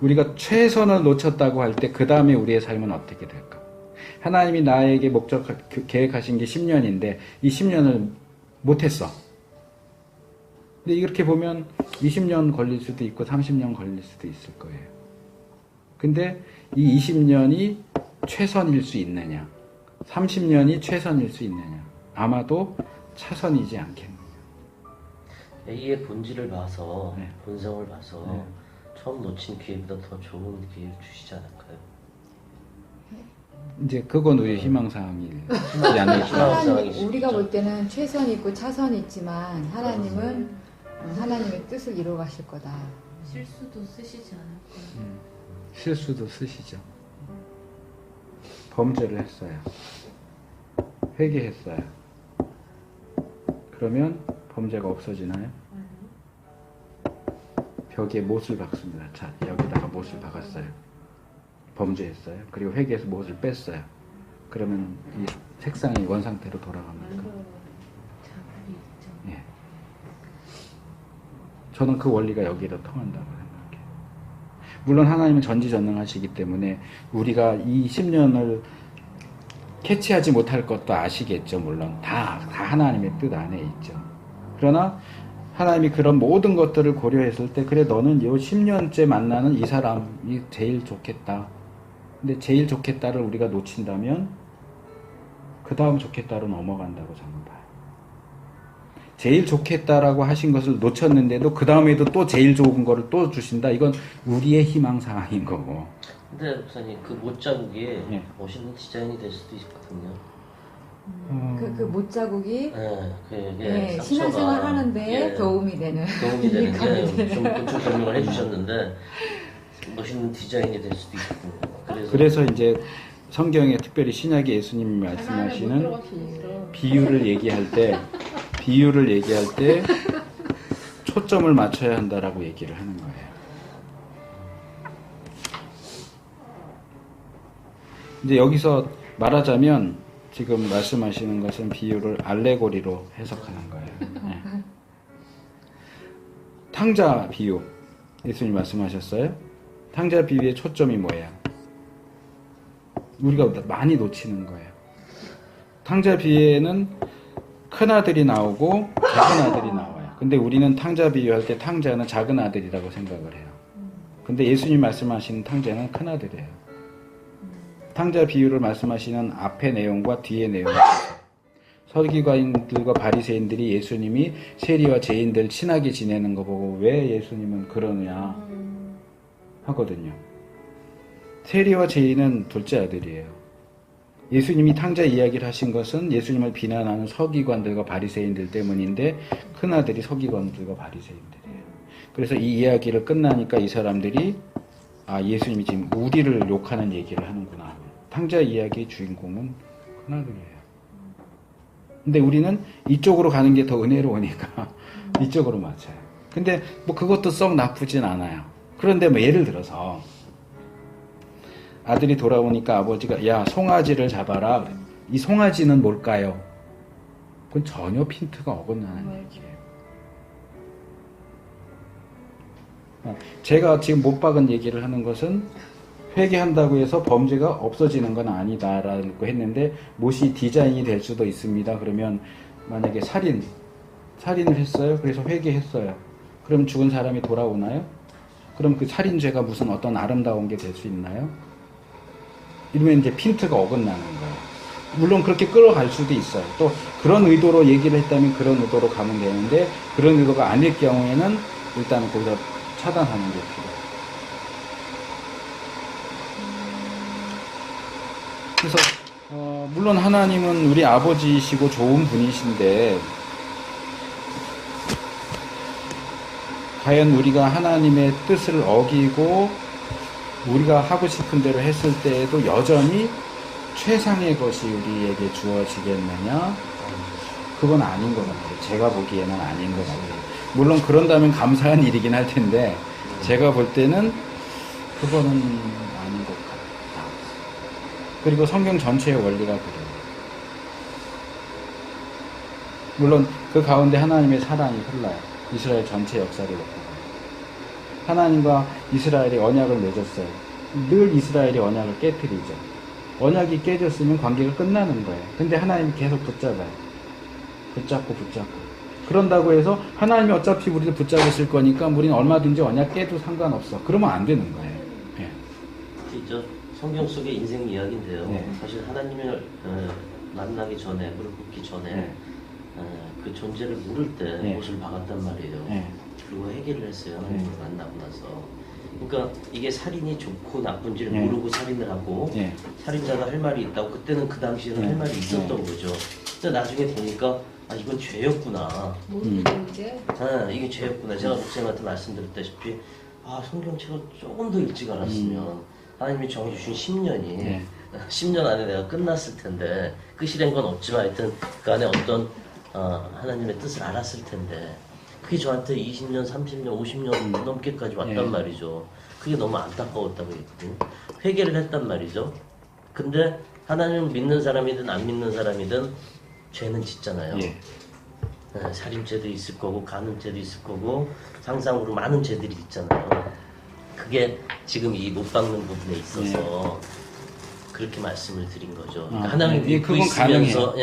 [SPEAKER 1] 우리가 최선을 놓쳤다고 할 때 그 다음에 우리의 삶은 어떻게 될까? 하나님이 나에게 목적 계획하신 게 10년인데 이 10년을 못했어. 근데 이렇게 보면 20년 걸릴 수도 있고 30년 걸릴 수도 있을 거예요. 근데 이 20년이 최선일 수 있느냐, 30년이 최선일 수 있느냐, 아마도 차선이지 않겠느냐.
[SPEAKER 3] A의 본질을 봐서,
[SPEAKER 1] 네.
[SPEAKER 3] 본성을 봐서
[SPEAKER 1] 네.
[SPEAKER 3] 처음 놓친 기회보다 더 좋은 기회를 주시지 않을까요?
[SPEAKER 1] 이제 그건 우리 희망사항이지 않을까.
[SPEAKER 4] 하나님, 우리가 볼 때는 최선이 있고 차선이 있지만 하나님은 하나님의 뜻을 이루어 가실 거다.
[SPEAKER 6] 실수도 쓰시지 않을까요?
[SPEAKER 1] 실수도 쓰시죠. 범죄를 했어요. 회개했어요. 그러면 범죄가 없어지나요? 벽에 못을 박습니다. 자, 여기다가 못을 박았어요. 범죄했어요. 그리고 회개해서 못을 뺐어요. 그러면 이 색상이 원상태로 돌아갑니까?
[SPEAKER 6] 자불이 있죠.
[SPEAKER 1] 예. 저는 그 원리가 여기에도 통한다고 생각해요. 물론 하나님은 전지전능하시기 때문에 우리가 이 10년을 캐치하지 못할 것도 아시겠죠. 물론 다 하나님의 뜻 안에 있죠. 그러나 하나님이 그런 모든 것들을 고려했을 때, 그래 너는 요 10년째 만나는 이 사람이 제일 좋겠다. 근데 제일 좋겠다를 우리가 놓친다면 그 다음 좋겠다로 넘어간다고 저는 봐요. 제일 좋겠다라고 하신 것을 놓쳤는데도 그 다음에도 또 제일 좋은 거를 또 주신다. 이건 우리의 희망사항인 거고.
[SPEAKER 3] 근데 목사님, 그 못자국에
[SPEAKER 1] 예.
[SPEAKER 3] 멋있는 디자인이 될 수도 있거든요.
[SPEAKER 4] 그 못자국이
[SPEAKER 3] 네, 그게
[SPEAKER 4] 예,
[SPEAKER 3] 상처가,
[SPEAKER 4] 신앙생활 하는데
[SPEAKER 3] 예,
[SPEAKER 4] 도움이 되는
[SPEAKER 3] 도움이 되는
[SPEAKER 4] 유익함이
[SPEAKER 3] 게 좀 구출 설명을 해주셨는데 멋있는 디자인이 될 수도 있고.
[SPEAKER 1] 그래서 이제 성경에 특별히 신약의 예수님이 말씀하시는 비유를 얘기할 때 초점을 맞춰야 한다라고 얘기를 하는 거예요. 이제 여기서 말하자면 지금 말씀하시는 것은 비유를 알레고리로 해석하는 거예요. 네. 탕자 비유 예수님 말씀하셨어요. 탕자 비유의 초점이 뭐예요? 우리가 많이 놓치는 거예요. 탕자 비유에는 큰 아들이 나오고 작은 아들이 나와요. 근데 우리는 탕자 비유할 때 탕자는 작은 아들이라고 생각을 해요. 근데 예수님 말씀하시는 탕자는 큰 아들이에요. 탕자 비유를 말씀하시는 앞의 내용과 뒤의 내용이 있어요. 서기관들과 바리새인들이 예수님이 세리와 죄인들 친하게 지내는 거 보고 왜 예수님은 그러냐 하거든요. 세리와 죄인은 둘째 아들이에요. 예수님이 탕자 이야기를 하신 것은 예수님을 비난하는 서기관들과 바리새인들 때문인데 큰 아들이 서기관들과 바리새인들이에요. 그래서 이 이야기를 끝나니까 이 사람들이 예수님이 지금 우리를 욕하는 얘기를 하는구나. 탕자 이야기의 주인공은 큰 아들이에요. 근데 우리는 이쪽으로 가는 게 더 은혜로우니까 이쪽으로 맞춰요. 근데 뭐 그것도 썩 나쁘진 않아요. 그런데 뭐 예를 들어서 아들이 돌아오니까 아버지가 야 송아지를 잡아라. 이 송아지는 뭘까요? 그건 전혀 핀트가 어긋나는 얘기예요. 제가 지금 못 박은 얘기를 하는 것은 회개한다고 해서 범죄가 없어지는 건 아니다라고 했는데 못이 디자인이 될 수도 있습니다. 그러면 만약에 살인을 했어요. 그래서 회개했어요. 그럼 죽은 사람이 돌아오나요? 그럼 그 살인죄가 무슨 어떤 아름다운 게 될 수 있나요? 이러면 이제 핀트가 어긋나는 거예요. 물론 그렇게 끌어갈 수도 있어요. 또 그런 의도로 얘기를 했다면 그런 의도로 가면 되는데 그런 의도가 아닐 경우에는 일단 거기서 차단하는 게 필요해요. 그래서 물론 하나님은 우리 아버지이시고 좋은 분이신데 과연 우리가 하나님의 뜻을 어기고 우리가 하고 싶은 대로 했을 때에도 여전히 최상의 것이 우리에게 주어지겠느냐? 그건 아닌 것 같아요. 제가 보기에는 아닌 것 같아요. 물론 그런다면 감사한 일이긴 할 텐데 제가 볼 때는 그거는 아닌 것 같아요. 그리고 성경 전체의 원리가 그래요. 물론 그 가운데 하나님의 사랑이 흘러요. 이스라엘 전체 역사를 놓고. 하나님과 이스라엘이 언약을 맺었어요. 늘 이스라엘이 언약을 깨뜨리죠. 언약이 깨졌으면 관계가 끝나는 거예요. 근데 하나님이 계속 붙잡아요. 붙잡고. 그런다고 해서 하나님이 어차피 우리를 붙잡으실 거니까 우리는 얼마든지 언약 깨도 상관없어. 그러면 안 되는 거예요. 네.
[SPEAKER 3] 성경 속의 인생 이야기인데요.
[SPEAKER 1] 네.
[SPEAKER 3] 사실 하나님을 만나기 전에, 무릎 꿇기 전에
[SPEAKER 1] 네.
[SPEAKER 3] 그 존재를 물을 때
[SPEAKER 1] 네.
[SPEAKER 3] 못을 박았단 말이에요.
[SPEAKER 1] 네.
[SPEAKER 3] 그리고 해결을 했어요. 하나님을 만나고 나서. 그러니까 이게 살인이 좋고 나쁜지를 모르고 살인을 하고 살인자가 할 말이 있다고 그때는 그 당시에는 할 말이 있었던 거죠. 근데 나중에 보니까 이건 죄였구나. 이게 죄였구나. 제가 목사님한테 말씀드렸다시피 성경책을 조금 더 일찍 알았으면 하나님이 정해주신 10년이 10년 안에 내가 끝났을 텐데 끝이란 건 없지만 하여튼 그 안에 어떤 하나님의 뜻을 알았을 텐데 그게 저한테 20년, 30년, 50년 넘게까지 왔단 말이죠. 그게 너무 안타까웠다고 했거든요. 회개를 했단 말이죠. 근데 하나님을 믿는 사람이든 안 믿는 사람이든 죄는 짓잖아요. 살인죄도 있을 거고 간음죄도 있을 거고 상상으로 많은 죄들이 있잖아요. 그게 지금 이 못 박는 부분에 있어서 그렇게 말씀을 드린 거죠. 그러니까 하나님을 믿고 있으면서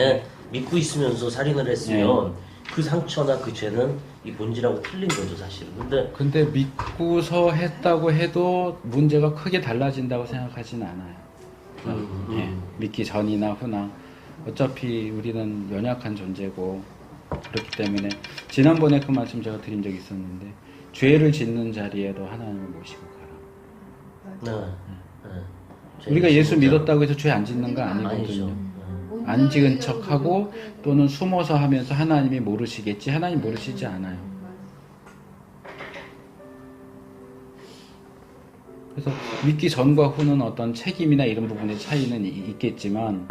[SPEAKER 3] 믿고 있으면서 살인을 했으면 그 상처나 그 죄는 이 본질하고 틀린 거죠, 사실은.
[SPEAKER 1] 근데 믿고서 했다고 해도 문제가 크게 달라진다고 생각하진 않아요. 믿기 전이나 후나 어차피 우리는 연약한 존재고 그렇기 때문에 지난번에 그 말씀 제가 드린 적이 있었는데 죄를 짓는 자리에도 하나님을 모시고 가라. 우리가 예수 믿었다고 해서 죄 안 짓는 거 아니거든요. 안 지은 척하고 또는 숨어서 하면서 하나님이 모르시겠지. 하나님 모르시지 않아요. 그래서 믿기 전과 후는 어떤 책임이나 이런 부분의 차이는 있겠지만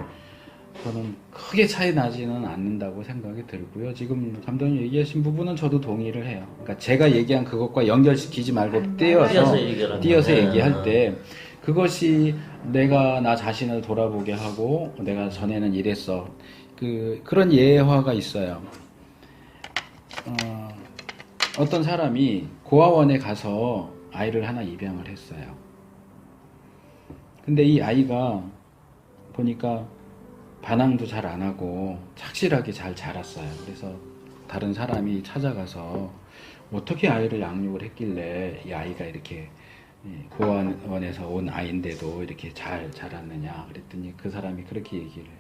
[SPEAKER 1] 저는 크게 차이 나지는 않는다고 생각이 들고요. 지금 감독님 얘기하신 부분은 저도 동의를 해요. 그러니까 제가 얘기한 그것과 연결시키지 말고 띄어서 얘기할 때 그것이 내가 나 자신을 돌아보게 하고 내가 전에는 이랬어. 그런 예화가 있어요. 어떤 사람이 고아원에 가서 아이를 하나 입양을 했어요. 근데 이 아이가 보니까 반항도 잘 안 하고 착실하게 잘 자랐어요. 그래서 다른 사람이 찾아가서 어떻게 아이를 양육을 했길래 이 아이가 이렇게 고아원에서 온 아이인데도 이렇게 잘 자랐느냐 그랬더니 그 사람이 그렇게 얘기를 해요.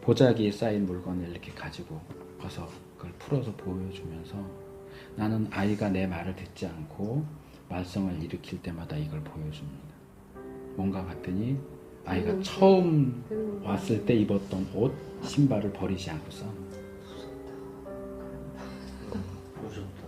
[SPEAKER 1] 보자기에 쌓인 물건을 이렇게 가지고 가서 그걸 풀어서 보여주면서 나는 아이가 내 말을 듣지 않고 말썽을 일으킬 때마다 이걸 보여줍니다. 뭔가 봤더니 아이가 처음 왔을 때 입었던 옷, 신발을 버리지 않고 싸웁니다.
[SPEAKER 3] 무섭다.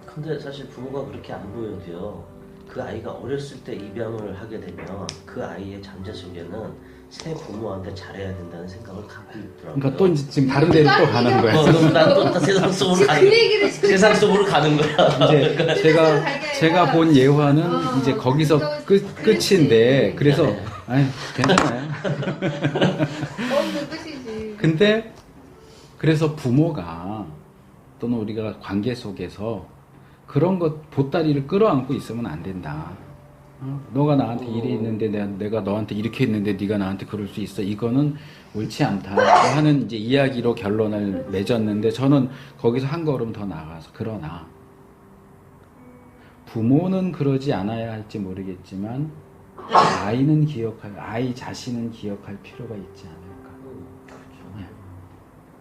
[SPEAKER 3] 근데 사실 부모가 그렇게 안 보여도요. 그 아이가 어렸을 때 입양을 하게 되면 그 아이의 잠재 속에는 새 부모한테 잘해야 된다는 생각을 갖고 있더라고요.
[SPEAKER 1] 그러니까 또 이제 지금 다른 데로 또 가는 거야.
[SPEAKER 3] 난또 세상 속으로 가는
[SPEAKER 2] 그 얘기를 지금
[SPEAKER 3] 세상 속으로 가는 거야.
[SPEAKER 1] 이제 제가 본 예화는 이제 거기서 끝인데 그래서 아니 괜찮아요.
[SPEAKER 2] 너무 끝이지.
[SPEAKER 1] 근데 그래서 부모가 또는 우리가 관계 속에서 그런 것 보따리를 끌어안고 있으면 안 된다. 너가 나한테 이래 있는데 내가 너한테 이렇게 했는데 네가 나한테 그럴 수 있어. 이거는 옳지 않다 하는 이제 이야기로 결론을 맺었는데 저는 거기서 한 걸음 더 나가서 그러나 부모는 그러지 않아야 할지 모르겠지만 아이 자신은 기억할 필요가 있지 않을까.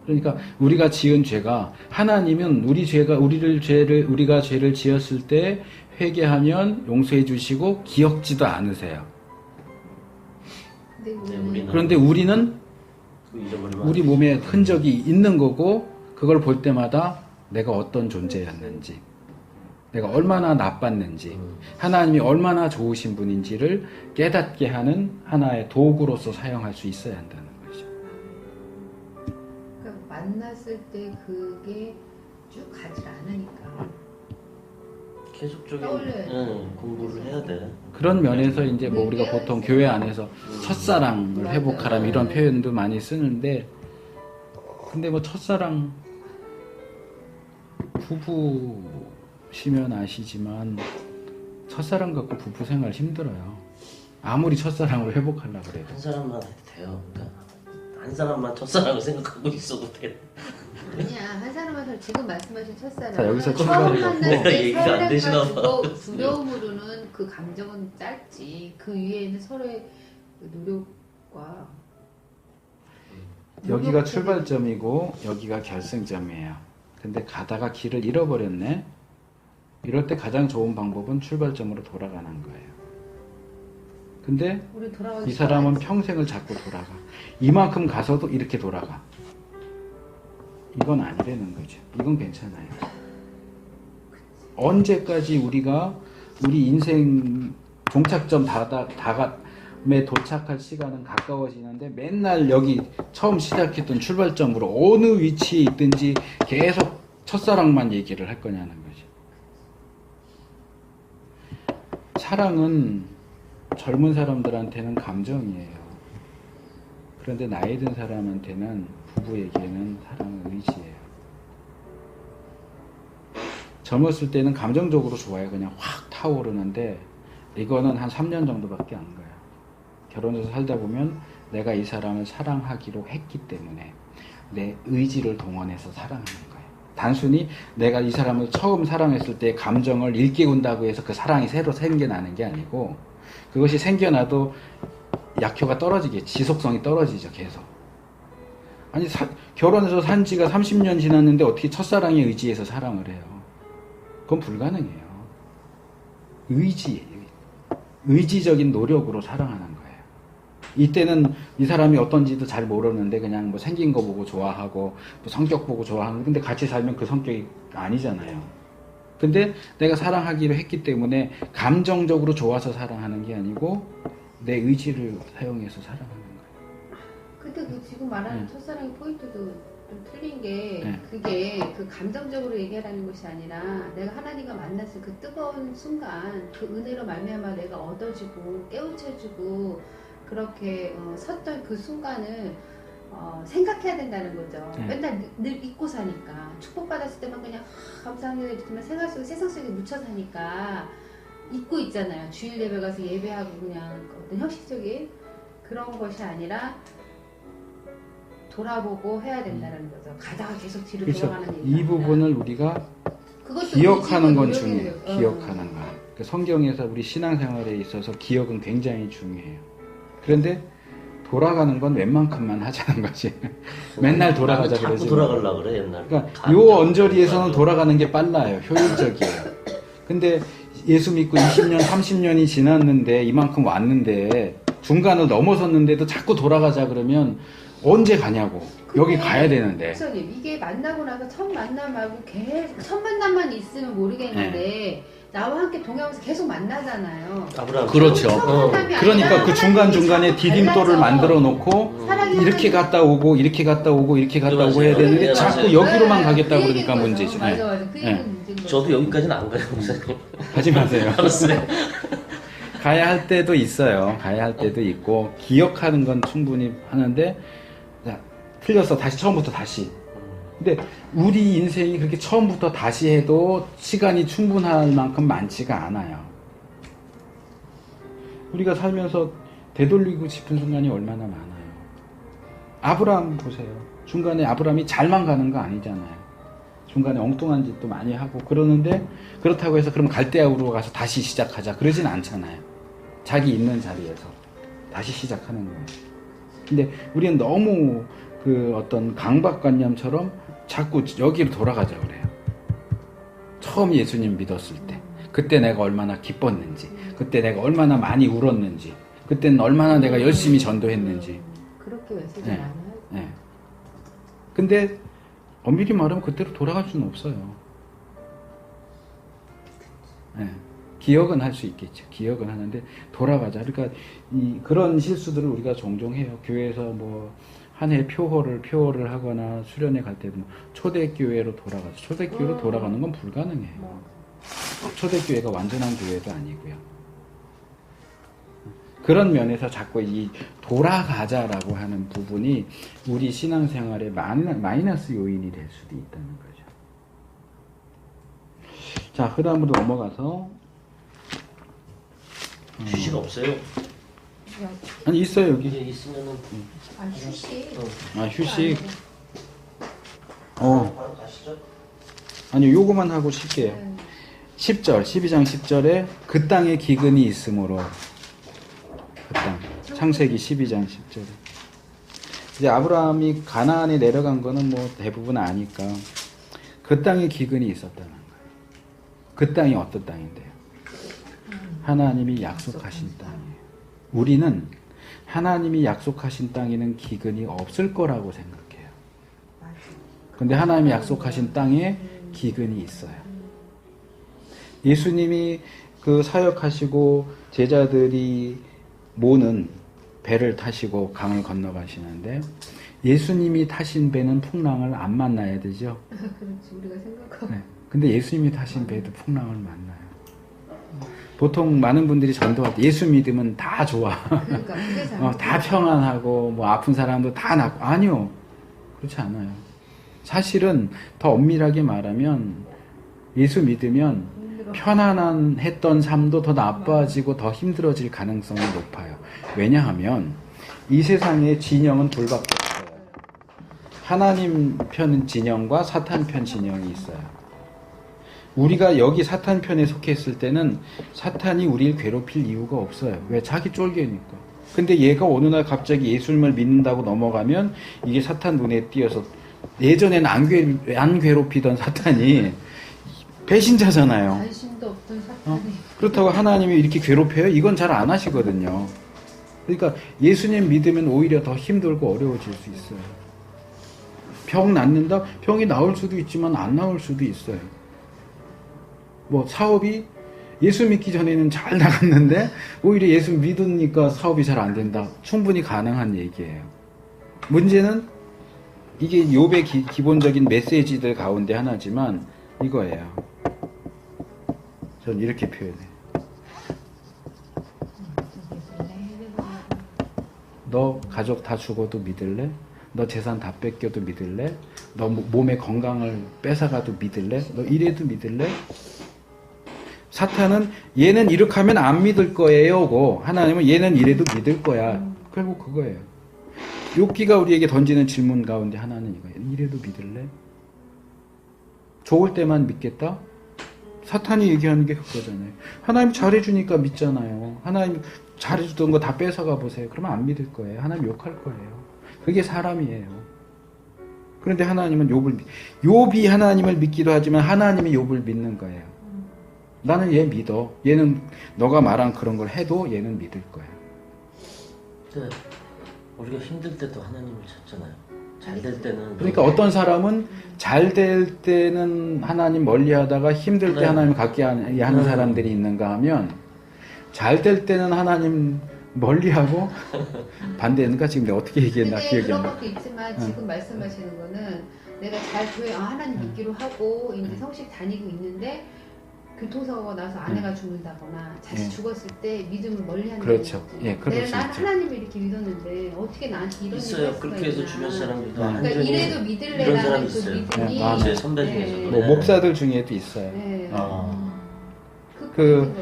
[SPEAKER 1] 그러니까 우리가 지은 죄가 하나님은 우리가 죄를 지었을 때 회개하면 용서해 주시고 기억지도 않으세요. 그런데 우리는 우리 몸에 흔적이 있는 거고 그걸 볼 때마다 내가 어떤 존재였는지 내가 얼마나 나빴는지 하나님이 얼마나 좋으신 분인지를 깨닫게 하는 하나의 도구로서 사용할 수 있어야 한다는 거죠.
[SPEAKER 2] 그러니까 만났을 때 그게 쭉 가지 않으니까
[SPEAKER 3] 계속적인
[SPEAKER 2] 떠올려요.
[SPEAKER 3] 공부를 해야 돼.
[SPEAKER 1] 그런 면에서 이제 뭐 우리가 보통 교회 안에서 첫사랑을 회복하라면 이런 표현도 많이 쓰는데 근데 뭐 첫사랑 부부시면 아시지만 첫사랑 갖고 부부 생활 힘들어요. 아무리 첫사랑으로 회복하려고 그래도.
[SPEAKER 3] 한 사람만 해도 돼요. 그러니까 한 사람만 첫사랑을 생각하고 있어도 돼.
[SPEAKER 2] 아니야 한 사람한테 지금 말씀하신 첫사랑
[SPEAKER 1] 자, 여기서
[SPEAKER 2] 처음
[SPEAKER 1] 출발을
[SPEAKER 2] 만날 때
[SPEAKER 3] 얘기가 안 되시나 봐.
[SPEAKER 2] 설렘과 두려움으로는 그 감정은 짧지 그 위에는 서로의 그 노력과
[SPEAKER 1] 여기가 출발점이고 여기가 결승점이에요. 근데 가다가 길을 잃어버렸네. 이럴 때 가장 좋은 방법은 출발점으로 돌아가는 거예요. 근데
[SPEAKER 2] 우리 돌아가기
[SPEAKER 1] 이 사람은
[SPEAKER 2] 싫어하지.
[SPEAKER 1] 평생을 자꾸 돌아가. 이만큼 가서도 이렇게 돌아가. 이건 아니라는 거죠. 이건 괜찮아요. 언제까지 우리가 우리 인생 종착점 다감에 도착할 시간은 가까워지는데 맨날 여기 처음 시작했던 출발점으로 어느 위치에 있든지 계속 첫사랑만 얘기를 할 거냐는 거죠. 사랑은 젊은 사람들한테는 감정이에요. 그런데 나이 든 사람한테는 부부에게는 사랑은 의지예요. 젊었을 때는 감정적으로 좋아요. 그냥 확 타오르는데 이거는 한 3년 정도밖에 안 가요. 결혼해서 살다 보면 내가 이 사람을 사랑하기로 했기 때문에 내 의지를 동원해서 사랑하는 거예요. 단순히 내가 이 사람을 처음 사랑했을 때 감정을 일깨운다고 해서 그 사랑이 새로 생겨나는 게 아니고 그것이 생겨나도 약효가 떨어지겠지. 지속성이 떨어지죠. 계속. 아니 결혼해서 산 지가 30년 지났는데 어떻게 첫사랑에 의지해서 사랑을 해요. 그건 불가능해요. 의지적인 노력으로 사랑하는 거예요. 이때는 이 사람이 어떤지도 잘 모르는데 그냥 뭐 생긴 거 보고 좋아하고 뭐 성격 보고 좋아하는 근데 같이 살면 그 성격이 아니잖아요. 근데 내가 사랑하기로 했기 때문에 감정적으로 좋아서 사랑하는 게 아니고 내 의지를 사용해서 사랑하는 거예요.
[SPEAKER 2] 근데 그 지금 말하는 첫사랑의 포인트도 좀 틀린 게
[SPEAKER 1] 네.
[SPEAKER 2] 그게 그 감정적으로 얘기하라는 것이 아니라 내가 하나님과 만났을 그 뜨거운 순간 그 은혜로 말미암아 내가 얻어지고 깨우쳐지고 그렇게 섰던 그 순간을 생각해야 된다는 거죠.
[SPEAKER 1] 네.
[SPEAKER 2] 맨날 늘 잊고 사니까 축복받았을 때만 그냥 감사합니다 이랬지만 생활 속에 세상 속에 묻혀 사니까 잊고 있잖아요. 주일 예배 가서 예배하고 그냥 어떤 형식적인 그런 것이 아니라 돌아보고 해야 된다는 거죠. 가다가 계속 뒤로
[SPEAKER 1] 그래서
[SPEAKER 2] 돌아가는 얘기가
[SPEAKER 1] 이
[SPEAKER 2] 아니라.
[SPEAKER 1] 부분을 우리가
[SPEAKER 2] 그것도
[SPEAKER 1] 기억하는 건
[SPEAKER 2] 의지고
[SPEAKER 1] 중요해요.
[SPEAKER 2] 노력이에요.
[SPEAKER 1] 기억하는 거. 그 성경에서 우리 신앙생활에 있어서 기억은 굉장히 중요해요. 그런데 돌아가는 건 웬만큼만 하자는 거지. 맨날 돌아가자
[SPEAKER 3] 자꾸
[SPEAKER 1] 그러지.
[SPEAKER 3] 돌아가려고 그래 옛날.
[SPEAKER 1] 그러니까 요 언저리에서는 돌아가는 게 빨라요. 효율적이에요. 근데 예수 믿고 20년, 30년이 지났는데 이만큼 왔는데 중간을 넘어섰는데도 자꾸 돌아가자 그러면 언제 가냐고. 여기 가야 되는데.
[SPEAKER 2] 목사님, 이게 만나고 나서 첫 만남하고 계속 첫 만남만 있으면 모르겠는데 나와 함께 동행하면서 계속 만나잖아요.
[SPEAKER 3] 아브라함.
[SPEAKER 1] 그렇죠.
[SPEAKER 2] 첫 만남이
[SPEAKER 1] 그러니까
[SPEAKER 2] 아니라
[SPEAKER 1] 그 중간중간에
[SPEAKER 2] 하나님이
[SPEAKER 1] 디딤돌을
[SPEAKER 2] 달라져.
[SPEAKER 1] 만들어 놓고
[SPEAKER 2] 사랑이
[SPEAKER 1] 이렇게
[SPEAKER 2] 하나님-
[SPEAKER 1] 갔다 오고 이렇게 갔다 오고 이렇게 갔다 오고 해야
[SPEAKER 3] 맞아요.
[SPEAKER 1] 되는데
[SPEAKER 3] 네,
[SPEAKER 1] 자꾸
[SPEAKER 3] 맞아요.
[SPEAKER 1] 여기로만
[SPEAKER 2] 네,
[SPEAKER 1] 가겠다
[SPEAKER 2] 그
[SPEAKER 1] 그러니까
[SPEAKER 2] 얘기인
[SPEAKER 1] 문제지.
[SPEAKER 2] 거죠. 맞아, 맞아. 그
[SPEAKER 1] 네.
[SPEAKER 2] 얘기는 문제인 거죠.
[SPEAKER 3] 저도 여기까지는 안 가요, 목사님.
[SPEAKER 1] 하지 마세요.
[SPEAKER 3] 알았어요.
[SPEAKER 1] 가야 할 때도 있어요. 가야 할 때도 있고 기억하는 건 충분히 하는데 자, 틀렸어. 다시 처음부터 다시. 근데 우리 인생이 그렇게 처음부터 다시 해도 시간이 충분할 만큼 많지가 않아요. 우리가 살면서 되돌리고 싶은 순간이 얼마나 많아요. 아브라함 보세요. 중간에 아브라함이 잘만 가는 거 아니잖아요. 중간에 엉뚱한 짓도 많이 하고 그러는데 그렇다고 해서 그럼 갈대아우로 가서 다시 시작하자 그러진 않잖아요. 자기 있는 자리에서 다시 시작하는 거예요. 근데 우리는 너무 그 어떤 강박관념처럼 자꾸 여기로 돌아가자 그래요. 처음 예수님 믿었을 때 그때 내가 얼마나 기뻤는지 그때 내가 얼마나 많이 울었는지 그때는 얼마나 내가 열심히 전도했는지.
[SPEAKER 2] 그렇게 메시지를
[SPEAKER 1] 네.
[SPEAKER 2] 많이 하죠.
[SPEAKER 1] 네. 근데 엄밀히 말하면 그때로 돌아갈 수는 없어요. 네. 기억은 할 수 있겠죠. 기억은 하는데 돌아가자. 그러니까 그런 실수들을 우리가 종종 해요. 교회에서 뭐 한 해 표어를 하거나 수련회 갈 때도 뭐 초대교회로 돌아가서 초대교회로 돌아가는 건 불가능해요. 초대교회가 완전한 교회도 아니고요. 그런 면에서 자꾸 이 돌아가자라고 하는 부분이 우리 신앙생활의 마이너스 요인이 될 수도 있다는 거죠. 자, 그 다음으로 넘어가서
[SPEAKER 3] 휴식 없어요?
[SPEAKER 1] 아니 있어요 여기.
[SPEAKER 3] 이제 있으면은
[SPEAKER 2] 아, 휴식.
[SPEAKER 1] 아 휴식.
[SPEAKER 3] 바로 가시죠.
[SPEAKER 1] 아니 요거만 하고 쉴게요.
[SPEAKER 2] 네.
[SPEAKER 1] 10절 12장 10절에 그 땅에 기근이 있으므로 그 땅. 창세기 12장 10절에 이제 아브라함이 가나안에 내려간 거는 뭐 대부분 아니까 그 땅에 기근이 있었다는 거예요. 그 땅이 어떤 땅인데요? 하나님이 약속하신 땅이에요. 우리는 하나님이 약속하신 땅에는 기근이 없을 거라고 생각해요. 근데 하나님이 약속하신 땅에 기근이 있어요. 예수님이 그 사역하시고 제자들이 모는 배를 타시고 강을 건너가시는데 예수님이 타신 배는 풍랑을 안 만나야 되죠.
[SPEAKER 2] 그렇지, 우리가 생각하고.
[SPEAKER 1] 네. 근데 예수님이 타신 배도 풍랑을 만나요. 보통 많은 분들이 전도할 때 예수 믿으면 다 좋아.
[SPEAKER 2] 그러니까 그게 잘못.
[SPEAKER 1] 다 평안하고 뭐 아픈 사람도 다 낫고. 아니요. 그렇지 않아요. 사실은 더 엄밀하게 말하면 예수 믿으면 편안한 했던 삶도 더 나빠지고 더 힘들어질 가능성이 높아요. 왜냐하면 이 세상의 진영은 둘밖에 없어요. 하나님 편 진영과 사탄 편 진영이 있어요. 우리가 여기 사탄 편에 속해 있을 때는 사탄이 우리를 괴롭힐 이유가 없어요. 왜? 자기 쫄개니까. 근데 얘가 어느 날 갑자기 예수님을 믿는다고 넘어가면 이게 사탄 눈에 띄어서 예전에는 안 괴롭히던 사탄이 배신자잖아요.
[SPEAKER 2] 관심도 없던 사탄이.
[SPEAKER 1] 그렇다고 하나님이 이렇게 괴롭혀요? 이건 잘 안 하시거든요. 그러니까 예수님 믿으면 오히려 더 힘들고 어려워질 수 있어요. 병 낫는다? 병이 나을 수도 있지만 안 나을 수도 있어요. 뭐 사업이 예수 믿기 전에는 잘 나갔는데 오히려 예수 믿으니까 사업이 잘 안 된다. 충분히 가능한 얘기예요. 문제는 이게 욥의 기본적인 메시지들 가운데 하나지만 이거예요. 전 이렇게 표현해요. 너 가족 다 죽어도 믿을래? 너 재산 다 뺏겨도 믿을래? 너 몸의 건강을 뺏어가도 믿을래? 너 이래도 믿을래? 사탄은 얘는 이렇게 하면 안 믿을 거예요고, 하나님은 얘는 이래도 믿을 거야. 결국 그거예요. 욥기가 우리에게 던지는 질문 가운데 하나는 이거예요. 이래도 믿을래? 좋을 때만 믿겠다? 사탄이 얘기하는 게 그거잖아요. 하나님 잘해주니까 믿잖아요. 하나님 잘해주던 거 다 뺏어가 보세요. 그러면 안 믿을 거예요. 하나님 욕할 거예요. 그게 사람이에요. 그런데 하나님은 욥이 하나님을 믿기도 하지만 하나님이 욥을 믿는 거예요. 나는 얘 믿어. 얘는 너가 말한 그런 걸 해도 얘는 믿을 거야.
[SPEAKER 3] 근데 우리가 힘들 때도 하나님을 찾잖아요. 잘 될 때는
[SPEAKER 1] 그러니까 어떤 사람은 잘 될 때는 하나님 멀리 하다가 힘들 때
[SPEAKER 3] 네.
[SPEAKER 1] 하나님 갖게 하는 사람들이 있는가 하면 잘 될 때는 하나님 멀리 하고 반대는가 지금 내가 어떻게 얘기했나
[SPEAKER 2] 근데
[SPEAKER 1] 기억이 안
[SPEAKER 2] 그런
[SPEAKER 1] 나.
[SPEAKER 2] 것도 있지만 지금 말씀하시는 거는 내가 잘 교회 하나님 믿기로 하고 이제 성식 다니고 있는데 교통사고가 나서 아내가 죽는다거나 자식
[SPEAKER 1] 예.
[SPEAKER 2] 죽었을 때 믿음을 멀리하는
[SPEAKER 1] 그렇죠.
[SPEAKER 2] 거지.
[SPEAKER 1] 예, 그럴 수
[SPEAKER 2] 나는
[SPEAKER 1] 있죠.
[SPEAKER 2] 하나님을 이렇게 믿었는데 어떻게 나한테 이런 일을
[SPEAKER 3] 있어요.
[SPEAKER 2] 할 수가
[SPEAKER 3] 그렇게 해서
[SPEAKER 2] 있나.
[SPEAKER 3] 주변 사람들도
[SPEAKER 1] 네.
[SPEAKER 2] 그러니까
[SPEAKER 3] 한전이
[SPEAKER 2] 이래도
[SPEAKER 3] 이런
[SPEAKER 2] 믿을래라는
[SPEAKER 3] 사람이
[SPEAKER 2] 그
[SPEAKER 3] 있어요.
[SPEAKER 2] 믿음이
[SPEAKER 1] 네,
[SPEAKER 3] 제 선배 중에서도.
[SPEAKER 1] 뭐
[SPEAKER 3] 네.
[SPEAKER 1] 목사들 중에도 있어요.
[SPEAKER 2] 네.
[SPEAKER 1] 그-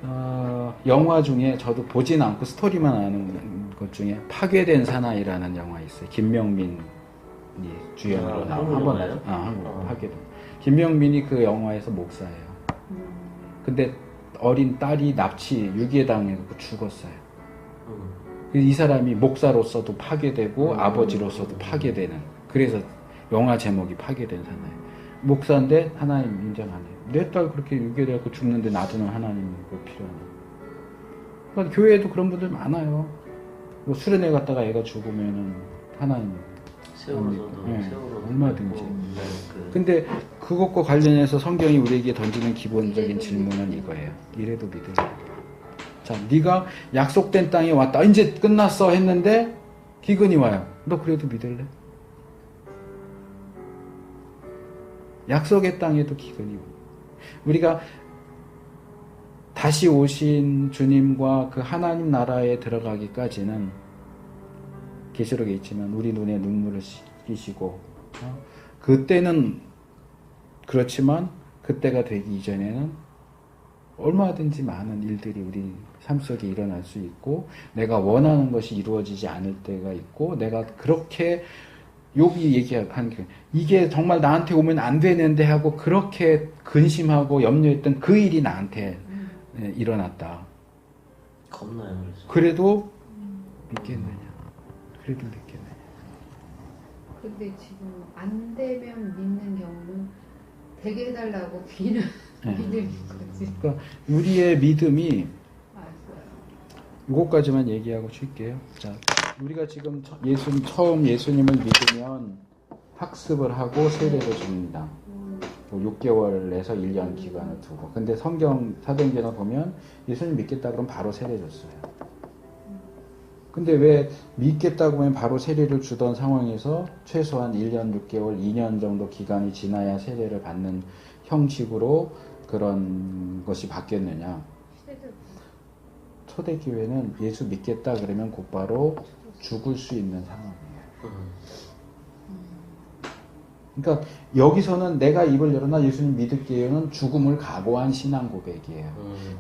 [SPEAKER 2] 거잖아요.
[SPEAKER 1] 영화 중에 저도 보진 않고 스토리만 아는 것 중에 파괴된 사나이라는 영화 있어요. 김명민이 주연으로 나온
[SPEAKER 3] 한국
[SPEAKER 1] 한번
[SPEAKER 3] 영화예요?
[SPEAKER 1] 한국 파괴된. 김명민이 그 영화에서 목사예요. 근데 어린 딸이 납치 유괴당해서 죽었어요. 이 사람이 목사로서도 파괴되고 아버지로서도 파괴되는. 그래서 영화 제목이 파괴된 사나이. 목사인데 하나님 인정 안 해요. 내 딸 그렇게 유괴되고 죽는데 놔두는 하나님 뭐 필요하냐. 그러니까 교회에도 그런 분들 많아요. 뭐 수련회 갔다가 애가 죽으면은 하나님.
[SPEAKER 3] 세월호도
[SPEAKER 1] 네,
[SPEAKER 3] 세월호도
[SPEAKER 1] 얼마든지.
[SPEAKER 3] 그렇고, 네, 그
[SPEAKER 1] 근데 그것과 관련해서 성경이 우리에게 던지는 기본적인 질문은 이거예요. 이래도 믿을래? 자, 네가 약속된 땅에 왔다. 이제 끝났어 했는데 기근이 와요. 너 그래도 믿을래? 약속의 땅에도 기근이 와. 우리가 다시 오신 주님과 그 하나님 나라에 들어가기까지는 계시록에 있지만 우리 눈에 눈물을 씻기시고 그때는 그렇지만 그때가 되기 이전에는 얼마든지 많은 일들이 우리 삶 속에 일어날 수 있고 내가 원하는 것이 이루어지지 않을 때가 있고 내가 그렇게 욥이 얘기한 게 이게 정말 나한테 오면 안 되는데 하고 그렇게 근심하고 염려했던 그 일이 나한테 일어났다.
[SPEAKER 3] 겁나요. 그래서.
[SPEAKER 1] 그래도 믿겠느냐? 그래도 믿겠느냐?
[SPEAKER 2] 근데 지금 안 되면 믿는 경우는 되게 해달라고 비는 믿는 거지.
[SPEAKER 1] 그러니까 우리의 믿음이
[SPEAKER 2] 맞아요.
[SPEAKER 1] 이것까지만 얘기하고 쉴게요. 자, 우리가 지금 처음 예수님을 믿으면 학습을 하고 세례를 줍니다. 뭐 6개월에서 1년 기간을 두고. 근데 성경 사도행전을 보면 예수님 믿겠다 그러면 바로 세례 줬어요. 근데 왜 믿겠다고 하면 바로 세례를 주던 상황에서 최소한 1년 6개월, 2년 정도 기간이 지나야 세례를 받는 형식으로 그런 것이 바뀌었느냐? 초대교회는 예수 믿겠다 그러면 곧바로 죽을 수 있는 상황이에요. 그러니까 여기서는 내가 입을 열어나 예수님 믿을게요는 죽음을 각오한 신앙 고백이에요.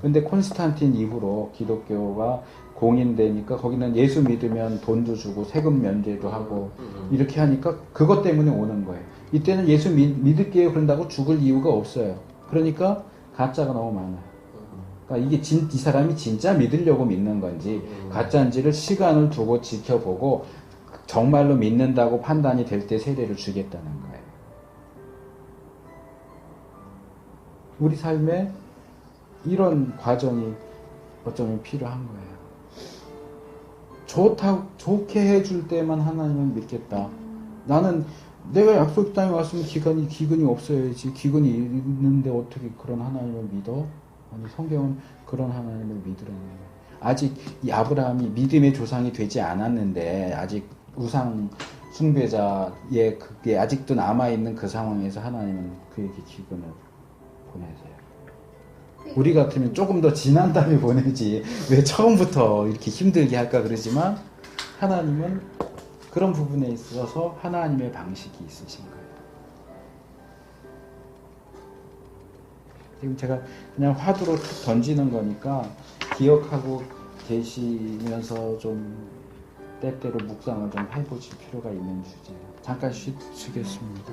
[SPEAKER 1] 근데 콘스탄틴 이후로 기독교가 공인되니까 거기는 예수 믿으면 돈도 주고 세금 면제도 하고 이렇게 하니까 그것 때문에 오는 거예요. 이때는 예수 믿을게요 그런다고 죽을 이유가 없어요. 그러니까 가짜가 너무 많아요. 그러니까 이게 이 사람이 진짜 믿으려고 믿는 건지 가짜인지를 시간을 두고 지켜보고 정말로 믿는다고 판단이 될 때 세례를 주겠다는 거예요. 우리 삶에 이런 과정이 어쩌면 필요한 거예요. 좋게 해줄 때만 하나님을 믿겠다. 나는 내가 약속 땅에 왔으면 기근이 없어야지. 기근이 있는데 어떻게 그런 하나님을 믿어? 아니, 성경은 그런 하나님을 믿으라는 거예요. 아직 이 아브라함이 믿음의 조상이 되지 않았는데 아직 우상 숭배자의 그게 아직도 남아있는 그 상황에서 하나님은 그에게 기근을 보내세요. 우리 같으면 조금 더 지난 다음에 보내지 왜 처음부터 이렇게 힘들게 할까 그러지만 하나님은 그런 부분에 있어서 하나님의 방식이 있으신 거예요. 지금 제가 그냥 화두로 툭 던지는 거니까 기억하고 계시면서 좀 때때로 묵상을 좀 해보실 필요가 있는 주제예요. 잠깐 쉬겠습니다.